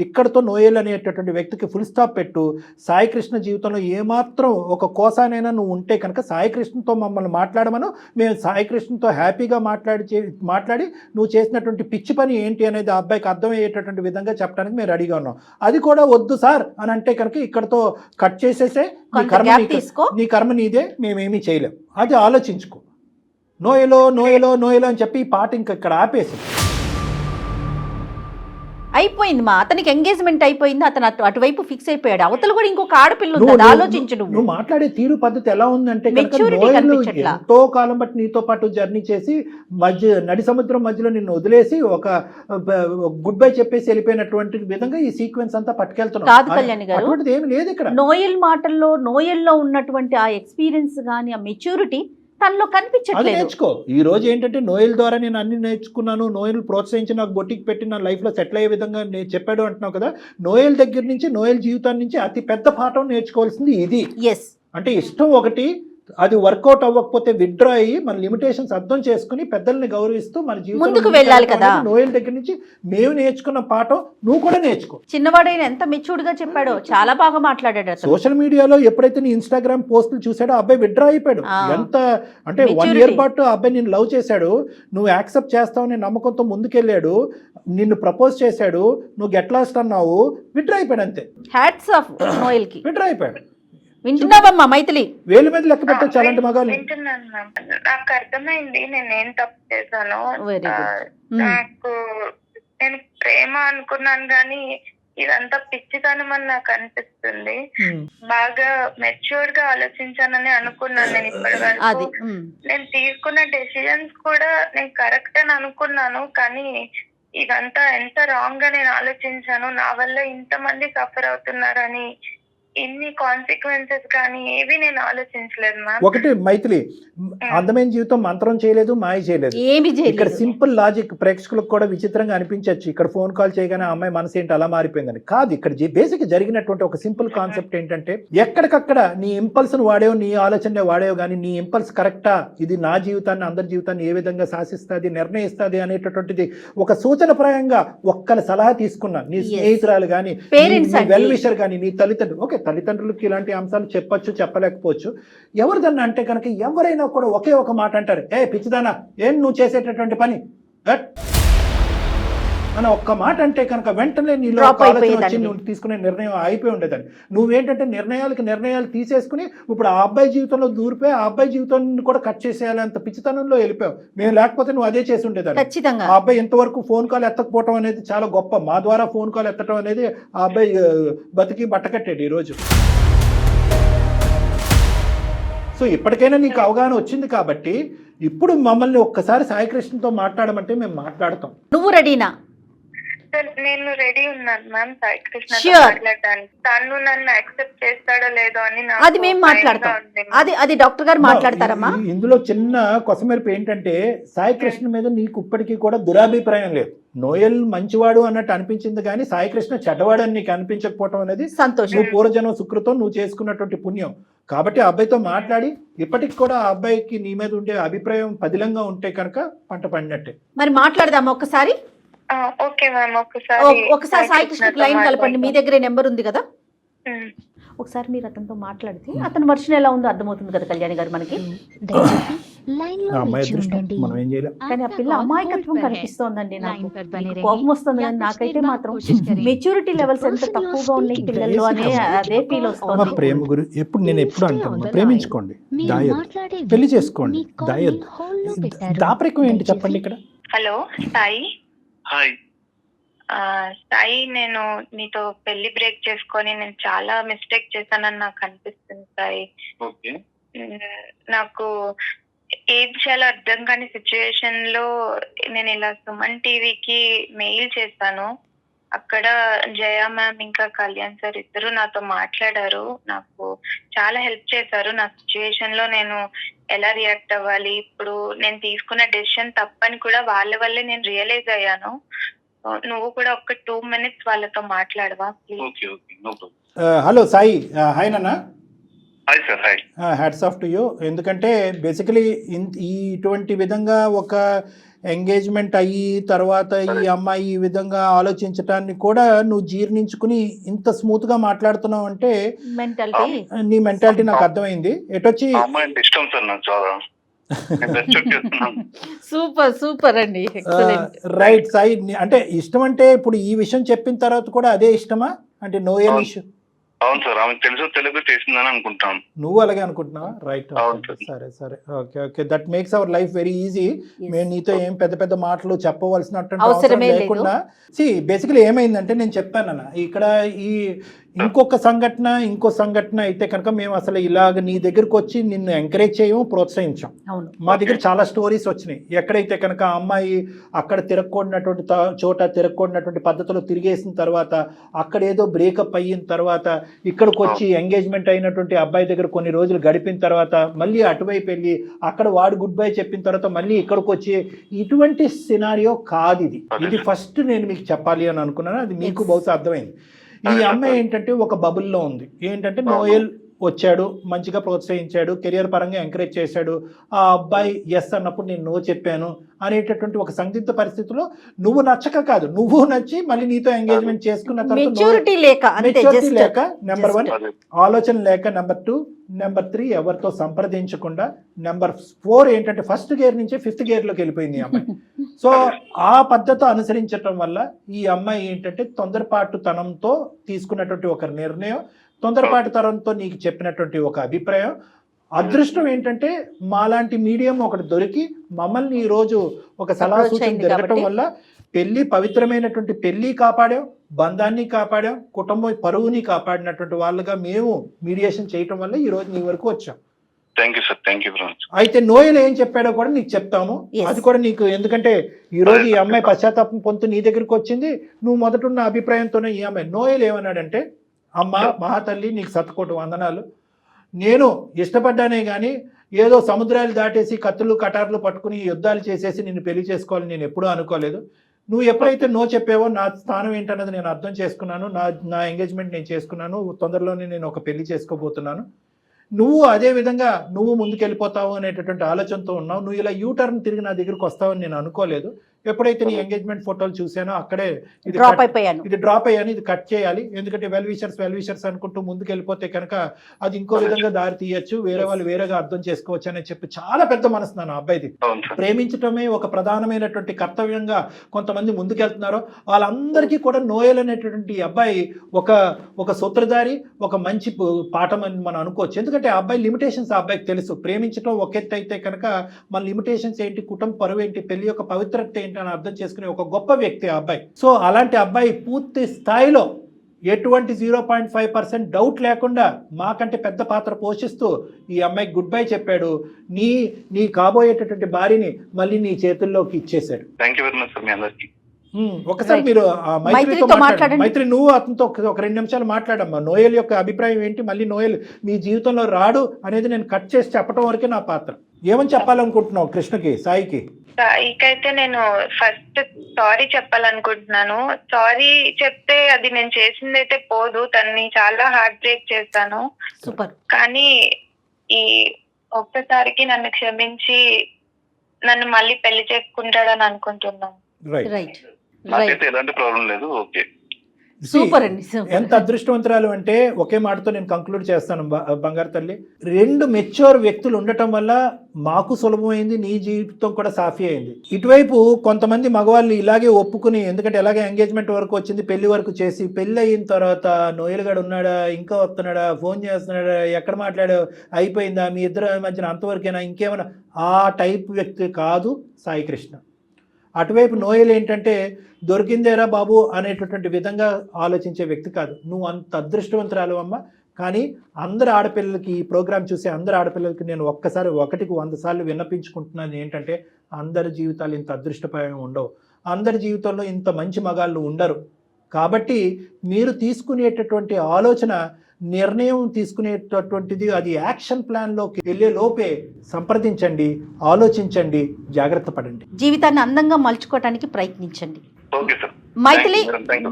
ఇక్కడతో నోయల్ అనేటటువంటి వ్యక్తికి ఫుల్ స్టాప్ పెట్టు. సాయికృష్ణ జీవితంలో ఏమాత్రం ఒక కోసానైనా నువ్వు ఉంటే కనుక సాయికృష్ణతో మమ్మల్ని మాట్లాడమను. మేము సాయికృష్ణతో హ్యాపీగా మాట్లాడి నువ్వు చేసినటువంటి పిచ్చి పని ఏంటి అనేది ఆ అబ్బాయి అర్థమయ్యేటటువంటి విధంగా చెప్పడానికి మేము రెడీగా ఉన్నాం. అది కూడా వద్దు సార్ అని అంటే కనుక ఇక్కడతో కట్ చేసేసే, నీ కర్మ నీదే, మేమేమీ చేయలేం. అది ఆలోచించుకో. నోయలో అని చెప్పి ఈ పాట ఇంకా ఇక్కడ ఆపేసి అయిపోయింది. అతనికి ఎంగేజ్మెంట్ అయిపోయింది, అతను అటువైపు ఫిక్స్ అయిపోయాడు. అవతల కూడా ఇంకొక ఆడపిల్ల ఉంది, ఆలోచించు. నువ్వు మాట్లాడే తీరు పద్ధతి ఎలా ఉందంటే ఎంతో కాలం బట్టి నీతో పాటు జర్నీ చేసి నడి సముద్రం మధ్యలో నిన్ను వదిలేసి ఒక గుడ్ బై చెప్పేసి వెళ్ళిపోయినటువంటి విధంగా ఈ సీక్వెన్స్ అంతా పట్టుకెళ్తున్నావు. కాదు కళ్యాణ్ గారు, అటువంటిది ఏమి లేదు ఇక్కడ. నోయల్ మాటల్లో, నోయల్లో ఉన్నటువంటి ఆ ఎక్స్పీరియన్స్ కానీ, ఆ మెచ్యూరిటీ తనలో కనిపించట్లేదు. నేర్చుకో. ఈ రోజు ఏంటంటే నోయల్ ద్వారా నేను అన్ని నేర్చుకున్నాను, నోయల్ ప్రోత్సహించి నాకు బొటిక్ పెట్టి నా లైఫ్లో సెటిల్ అయ్యే విధంగా నేను చెప్పాడు అంటున్నావు కదా. నోయల్ దగ్గర నుంచి, నోయల్ జీవితాన్ని నుంచి అతి పెద్ద పాఠం నేర్చుకోవాల్సింది ఇది. అంటే ఇష్టం ఒకటి, అది వర్కౌట్ అవ్వకపోతే విత్డ్రా అయ్యి మన లిమిటేషన్స్ అర్థం చేసుకుని పెద్దల్ని గౌరవిస్తూ మన జీవితంలో వెళ్ళాలి కదా. నోయల్ దగ్గర నుంచి మేము నేర్చుకున్న పాఠం నువ్వు కూడా నేర్చుకో. చిన్నవాడైన ఎంత మెచ్యూర్డ్ గా చెప్పాడో, చాలా బాగా మాట్లాడాడు. సోషల్ మీడియాలో ఎప్పుడైతే నీ ఇన్స్టాగ్రామ్ పోస్టులు చూసాడో అబ్బాయి విత్డ్రా అయిపోయాడు. ఎంత అంటే 1 year పాటు అబ్బాయి నిన్ను లవ్ చేశాడు, నువ్వు యాక్సెప్ట్ చేస్తావని నమ్మకంతో ముందుకెళ్ళాడు, నిన్ను ప్రపోజ్ చేశాడు, నువ్వు గెట్ లాస్ట్ అన్నావు, విత్డ్రా అయిపోయాడు. అంతే. హ్యాట్స్ ఆఫ్ నోయల్ కి. విత్డ్రా అయిపోయాడు. వింటున్నావమ్మా మైథిలి? వేలు మీద లెక్క పెట్టచ్చు అలాంటి మగాళ్ళు. వింటున్నాను మ్యామ్. నాకు అర్థమైంది నేను ఏం తప్పు చేశాను. Very good. నాకు నేను ప్రేమ అనుకున్నాను కానీ ఇదంతా పిచ్చితనం అని నాకు అనిపిస్తుంది. బాగా మెచ్యూర్డ్ గా ఆలోచించానని అనుకున్నాను నేను ఇప్పటి వరకు. నేను తీసుకున్న డెసిజన్స్ కూడా నేను కరెక్ట్ అని అనుకున్నాను, కానీ ఇదంతా ఎంత రాంగ్ గా నేను ఆలోచించాను. నా వల్ల ఇంతమంది సఫర్ అవుతున్నారని, ఇన్ని కాన్సిక్వెన్సెస్ కానీ ఏవి నేను ఆలోచించలేదు మ్యామ్. ఒకటి మైథిలి, అందమైన జీవితం మంత్రం చేయలేదు, మాయ చేయలేదు. ఇక్కడ సింపుల్ లాజిక్ ప్రేక్షకులకు కూడా విచిత్రంగా అనిపించవచ్చు. ఇక్కడ ఫోన్ కాల్ చేయగానే ఆ అమ్మాయి మనసు ఏంటి అలా మారిపోయిందని కాదు. ఇక్కడ బేసిక్ జరిగినటువంటి ఒక సింపుల్ కాన్సెప్ట్ ఏంటంటే, ఎక్కడికక్కడ నీ ఇంపల్స్ ను వాడేవు, నీ ఆలోచనలే వాడేవు, కానీ నీ ఇంపల్స్ కరెక్టా, ఇది నా జీవితాన్ని అందరి జీవితాన్ని ఏ విధంగా శాసిస్తుంది, నిర్ణయిస్తుంది అనేటటువంటిది ఒక సూచనప్రాయంగా ఒక్కరి సలహా తీసుకున్నా. నీ స్నేహితురాలు కానీ, వెల్ విషర్ కానీ, నీ తల్లిదండ్రులు, ఓకే తల్లిదండ్రులకి ఇలాంటి అంశాలు చెప్పొచ్చు, చెప్పలేకపోవచ్చు. ఎవరిదన్నా అంటే కనుక ఎవరైనా కూడా ఒకే ఒక మాట అంటారు, ఏ పిచ్చిదానా ఏం నువ్వు చేసేటటువంటి పని అని ఒక్క మాట అంటే కనుక వెంటనే నీలో ఆలోచన వచ్చి నువ్వు తీసుకునే నిర్ణయం అయిపోయి ఉండేదాన్ని. నువ్వేంటంటే నిర్ణయాలు తీసేసుకుని ఇప్పుడు ఆ అబ్బాయి జీవితంలో దూరిపోయి ఆ అబ్బాయి జీవితాన్ని కూడా కట్ చేసేయాలి అంత పిచ్చితనంలో వెళ్ళిపోయావు. మేము లేకపోతే నువ్వు అదే చేసి ఉండేదాన్ని. ఆ అబ్బాయి ఇంతవరకు ఫోన్ కాల్ ఎత్తకపోవడం అనేది చాలా గొప్ప. మా ద్వారా ఫోన్ కాల్ ఎత్తడం అనేది ఆ అబ్బాయి బతికి బట్టకట్టాడు ఈరోజు. సో ఇప్పటికైనా నీకు అవగాహన వచ్చింది కాబట్టి ఇప్పుడు మమ్మల్ని ఒక్కసారి సాయికృష్ణతో మాట్లాడమంటే మేము మాట్లాడతాం. నువ్వు రెడీనా? నేను రెడీ ఉన్నాను మ్యామ్ సాయికృష్ణ మాట్లాడడానికి. తను నన్ను యాక్సెప్ట్ చేస్తాడో లేదో అని అది మేము మాట్లాడతాం. అది డాక్టర్ గారు మాట్లాడతారమ్మా. ఇందులో చిన్న కొసమెరుపు ఏంటంటే, సాయికృష్ణ మీద నీకు ఇప్పటికీ కూడా దురాభిప్రాయం లేదు. నోయల్ మంచివాడు అన్నట్టు అనిపించింది కానీ సాయికృష్ణ చెడ్డవాడు అని నీకు అనిపించకపోవడం అనేది సంతోషం. నువ్వు పూర్వజన్మ సుకృతం, నువ్వు చేసుకున్నటువంటి పుణ్యం. కాబట్టి ఆ అబ్బాయితో మాట్లాడి ఇప్పటికి కూడా ఆ అబ్బాయికి నీ మీద ఉండే అభిప్రాయం పదిలంగా ఉంటే కనుక పంట పండినట్టే. మరి మాట్లాడదామా ఒకసారి? Okay ma'am. ఒకసారి సాయికృష్ణకి లైన్ కలపండి. మీ దగ్గరే నెంబర్ ఉంది కదా, ఒకసారి మీరు అతనితో మాట్లాడితే అతని వర్షన్ ఎలా ఉందో అర్థమవుతుంది కదా కళ్యాణి గారు మనకి. కానీ ఆ పిల్ల అమాయకత్వం కనిపిస్తోందండి. నాకు కోపం వస్తుంది కానీ నాకైతే మాత్రం మెచ్యూరిటీ లెవెల్స్ ఎంత తక్కువగా ఉన్నాయి పిల్లల్లో అనే అదే ఫీల్ వస్తుంది. ప్రేమ గురి ఎప్పుడు నేను ఎప్పుడు అంటాను, ప్రేమించుకోండి, దాయద్దు, పెళ్లి చేసుకోండి, దాయద్దు. దాపరికం ఏంటి చెప్పండి ఇక్కడ. హలో సాయి. హాయ్ సాయి, నేను నీతో పెళ్లి బ్రేక్ చేసుకొని నేను చాలా మిస్టేక్ చేశానని నాకు అనిపిస్తుంది సాయి. నాకు ఏది చాలా అర్థం కాని సిచ్యువేషన్ లో నేను ఇలా సుమన్ టీవీకి మెయిల్ చేశాను. అక్కడ జయ మ్యామ్ ఇంకా కళ్యాణ్ సార్ ఇద్దరు నాతో మాట్లాడారు, నాకు చాలా హెల్ప్ చేశారు. నా సిచ్యువేషన్ లో నేను ఎలా రియాక్ట్ అవ్వాలి, ఇప్పుడు నేను తీసుకున్న డెసిషన్ తప్పని కూడా వాళ్ళ వల్లే నేను రియలైజ్ అయ్యాను. నువ్వు కూడా ఒక 2 minutes వాళ్ళతో మాట్లాడవా ప్లీజ్? హలో సాయి. హాయ్ నాన్న. Hi sir. Hi. Hats off to you. ఎందుకంటే బేసికలీ ఇటువంటి విధంగా ఒక ఎంగేజ్మెంట్ అయ్యి తర్వాత ఈ అమ్మాయి ఈ విధంగా ఆలోచించటాన్ని కూడా నువ్వు జీర్ణించుకుని ఇంత స్మూత్ గా మాట్లాడుతున్నావు అంటే నీ మెంటాలిటీ నాకు అర్థమైంది. ఎటొచ్చి ఇష్టం సార్ నాకు చాలా. సూపర్ అండి. రైట్ సాయి. అంటే ఇష్టం అంటే ఇప్పుడు ఈ విషయం చెప్పిన తర్వాత కూడా అదే ఇష్టమా అంటే నో ఎల్ ఇష్యూ? అవును సార్, ఆమె తెలుగు చేసిందని అనుకుంటాను. నువ్వు అలాగే అనుకుంటున్నావా? రైట్. సరే okay. That makes our life very easy. మేము నీతో ఏం పెద్ద మాటలు చెప్పవలసినటువంటి అవసరం లేకుండా. బేసికలీ ఏమైందంటే నేను చెప్పానన్న ఇక్కడ ఇంకో సంఘటన అయితే కనుక మేము అసలు ఇలాగ నీ దగ్గరకు వచ్చి నిన్ను ఎంకరేజ్ చేయము, ప్రోత్సహించాం. మా దగ్గర చాలా స్టోరీస్ వచ్చినాయి. ఎక్కడైతే కనుక ఆ అమ్మాయి అక్కడ తిరగకూడనటువంటి చోట తిరగకూడనటువంటి పద్ధతిలో తిరిగేసిన తర్వాత అక్కడ ఏదో బ్రేకప్ అయిన తర్వాత ఇక్కడికి వచ్చి ఎంగేజ్మెంట్ అయినటువంటి అబ్బాయి దగ్గర కొన్ని రోజులు గడిపిన తర్వాత మళ్ళీ అటువైపు వెళ్ళి అక్కడ వాడు గుడ్ బై చెప్పిన తర్వాత మళ్ళీ ఇక్కడికి వచ్చి ఇటువంటి సినారియో కాదు ఇది ఫస్ట్ నేను మీకు చెప్పాలి అని అనుకున్నాను. అది మీకు బహుశా అర్థమైంది. ఈ అమ్మాయి ఏంటంటే ఒక బబుల్లో ఉంది. ఏంటంటే నోయల్ వచ్చాడు, మంచిగా ప్రోత్సహించాడు, కెరియర్ పరంగా ఎంకరేజ్ చేశాడు. ఆ అబ్బాయి ఎస్ అన్నప్పుడు నేను నో చెప్పాను అనేటటువంటి ఒక సందిగ్ధ పరిస్థితిలో నువ్వు నచ్చక కాదు, నువ్వు నచ్చి మళ్ళీ నీతో ఎంగేజ్మెంట్ చేసుకున్న తర్వాత మెచ్యూరిటీ లేక నెంబర్ 1, ఆలోచన లేక నెంబర్ 2, నెంబర్ 3 ఎవరితో సంప్రదించకుండా, నెంబర్ 4 ఏంటంటే ఫస్ట్ గేర్ నుంచి 5th గేర్లోకి వెళ్ళిపోయింది ఈ అమ్మాయి. సో ఆ పద్ధతి అనుసరించటం వల్ల ఈ అమ్మాయి ఏంటంటే తొందరపాటుతనంతో తీసుకున్నటువంటి ఒక నిర్ణయం తొందరపాటు తరంతో నీకు చెప్పినటువంటి ఒక అభిప్రాయం. అదృష్టం ఏంటంటే మాలాంటి మీడియం ఒకటి దొరికి మమ్మల్ని ఈ రోజు ఒక సలహా సూచన జరగటం వల్ల పెళ్లి పవిత్రమైనటువంటి పెళ్లి కాపాడాం, బంధాన్ని కాపాడాం, కుటుంబ పరువుని కాపాడినటువంటి వాళ్ళుగా మేము మీడియేషన్ చేయటం వల్ల ఈ రోజు నీ వరకు వచ్చాం. Thank you sir, thank you very much. అయితే నోయల్ ఏం చెప్పాడో కూడా నీకు చెప్తాము. అది కూడా నీకు, ఎందుకంటే ఈ రోజు ఈ అమ్మాయి పశ్చాత్తాపం పొందుతూ నీ దగ్గరికి వచ్చింది. నువ్వు మొదటున్న అభిప్రాయంతోనే ఈ అమ్మాయి నోయల్ ఏమన్నాడంటే, అమ్మ మహాతల్లి నీకు శతకోటి వందనాలు. నేను ఇష్టపడ్డానే కానీ ఏదో సముద్రాలు దాటేసి కత్తులు కటార్లు పట్టుకుని యుద్ధాలు చేసేసి నిన్ను పెళ్లి చేసుకోవాలని నేను ఎప్పుడూ అనుకోలేదు. నువ్వు ఎప్పుడైతే నో చెప్పావో నా స్థానం ఏంటన్నది నేను అర్థం చేసుకున్నాను. నా ఎంగేజ్మెంట్ నేను చేసుకున్నాను. తొందరలోనే నేను ఒక పెళ్లి చేసుకోబోతున్నాను. నువ్వు అదే విధంగా నువ్వు ముందుకెళ్ళిపోతావు అనేటటువంటి ఆలోచనతో ఉన్నావు. నువ్వు ఇలా యూటర్న్ తిరిగి నా దగ్గరకు వస్తావని నేను అనుకోలేదు. ఎప్పుడైతే నీ ఎంగేజ్మెంట్ ఫోటోలు చూసానో అక్కడే ఇది డ్రాప్ అయ్యాను, ఇది కట్ చేయాలి. ఎందుకంటే వెల్ విషర్స్ అనుకుంటూ ముందుకు వెళ్ళిపోతే కనుక అది ఇంకో విధంగా దారి తీయచ్చు, వేరే వాళ్ళు వేరేగా అర్థం చేసుకోవచ్చు అని చెప్పి చాలా పెద్ద మనసు నా అబ్బాయిది. ప్రేమించటమే ఒక ప్రధానమైనటువంటి కర్తవ్యంగా కొంతమంది ముందుకెళ్తున్నారో వాళ్ళందరికీ కూడా నోయల్ అనేటటువంటి అబ్బాయి ఒక సూత్రధారి, ఒక మంచి పాఠం అని మనం అనుకోవచ్చు. ఎందుకంటే ఆ అబ్బాయి లిమిటేషన్స్ ఆ అబ్బాయికి తెలుసు. ప్రేమించడం ఒక ఎత్తు అయితే కనుక మన లిమిటేషన్స్ ఏంటి, కుటుంబ పరువు ఏంటి, పెళ్లి యొక్క పవిత్రత ఏంటి అని అర్థం చేసుకునే ఒక గొప్ప వ్యక్తి ఆ అబ్బాయి. సో అలాంటి అబ్బాయి పూర్తి స్థాయిలో ఎటువంటి 0.5% డౌట్ లేకుండా మాకంటే పెద్ద పాత్ర పోషిస్తూ ఈ అమ్మాయికి గుడ్ బై చెప్పాడు. నీ కాబోయేటటువంటి భార్యని మళ్ళీ నీ చేతుల్లోకి ఇచ్చేశాడు. Thank you very much sir మీ అందరికి. ఒకసారి మీరు మైత్రితో మాట్లాడండి. మైత్రి నువ్వు అతనితో ఒక 2 నిమిషాలు మాట్లాడమ్మా. నోయల్ యొక్క అభిప్రాయం ఏంటి, మళ్ళీ నోయల్ మీ జీవితంలో రాడు అనేది నేను కట్ చేసి చెప్పడం వరకే నా పాత్ర. ఏమని చెప్పాలనుకుంటున్నావు కృష్ణకి, సాయికి? సాయికైతే నేను ఫస్ట్ సారీ చెప్పాలనుకుంటున్నాను. సారీ చెప్తే అది నేను చేసింది అయితే పోదు, తన్ని చాలా హార్ట్ బ్రేక్ చేస్తాను. సూపర్. కానీ ఈ ఒక్కసారికి నన్ను క్షమించి నన్ను మళ్ళీ పెళ్లి చేసుకుంటాడని అనుకుంటున్నాను. రైట్. నాకైతే ఎలాంటి ప్రాబ్లం లేదు. ఓకే, సూపర్ అండి. ఎంత అదృష్టవంతురాలు అంటే ఒకే మాటతో నేను కంక్లూడ్ చేస్తాను బంగారు తల్లి. 2 మెచ్యూర్ వ్యక్తులు ఉండటం వల్ల మాకు సులభమైంది, నీ జీవితం కూడా సాఫీ అయింది. ఇటువైపు కొంతమంది మగవాళ్ళు ఇలాగే ఒప్పుకుని, ఎందుకంటే ఎలాగే ఎంగేజ్మెంట్ వరకు వచ్చింది, పెళ్లి వరకు చేసి పెళ్లి అయిన తర్వాత నోయల్ గడు ఉన్నాడా, ఇంకా వస్తున్నాడా, ఫోన్ చేస్తున్నాడా, ఎక్కడ మాట్లాడా, అయిపోయిందా, మీ ఇద్దరు మధ్యన అంతవరకేనా, ఇంకేమైనా, ఆ టైప్ వ్యక్తి కాదు సాయి కృష్ణ. అటువైపు నోయల్ ఏంటంటే దొరికిందేరా బాబు అనేటటువంటి విధంగా ఆలోచించే వ్యక్తి కాదు. నువ్వు అంత అదృష్టవంతురాలు అమ్మ. కానీ అందరు ఆడపిల్లలకి, ఈ ప్రోగ్రాం చూసే అందరు ఆడపిల్లలకి నేను ఒకటికి 100 సార్లు విన్నపించుకుంటున్నాను ఏంటంటే, అందరి జీవితాలు ఇంత అదృష్టపరం ఉండవు, అందరి జీవితంలో ఇంత మంచి మగాళ్ళు ఉండరు. కాబట్టి మీరు తీసుకునేటటువంటి ఆలోచన, నిర్ణయం తీసుకునేటటువంటిది అది యాక్షన్ ప్లాన్లోకి వెళ్ళే లోపే సంప్రదించండి, ఆలోచించండి, జాగ్రత్త పడండి. జీవితాన్ని అందంగా మలుచుకోవడానికి ప్రయత్నించండి. Okay sir. మైథిలి,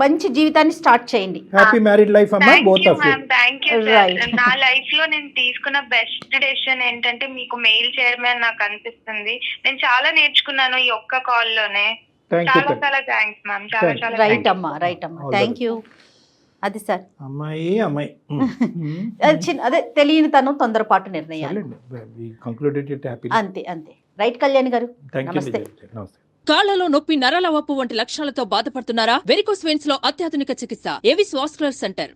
మంచి జీవితాన్ని స్టార్ట్ చేయండి. హ్యాపీ మ్యారీడ్ లైఫ్ అమ్మా, both of you. Thank you. నా లైఫ్ లో నేను తీసుకున్న బెస్ట్ డెసిషన్ ఏంటంటే మీకు మెయిల్ చేయడమే అని నాకు అనిపిస్తుంది. నేను చాలా నేర్చుకున్నాను ఈ ఒక్క కాల్ లోనే. చాలా చాలా థ్యాంక్స్ మ్యామ్. చాలా రైట్ అమ్మా. Thank you. అది సార్ అమ్మాయి అదే తెలియని తను తొందరపాటు నిర్ణయాలు. అంతే. రైట్ కళ్యాణ్ గారు, నమస్తే. కాళ్లలో నొప్పి, నరాల వాపు వంటి లక్షణాలతో బాధపడుతున్నారా? వెరికోస్ వెయిన్స్ లో అత్యాధునిక చికిత్స ఏవిస్ వాస్కులర్ సెంటర్.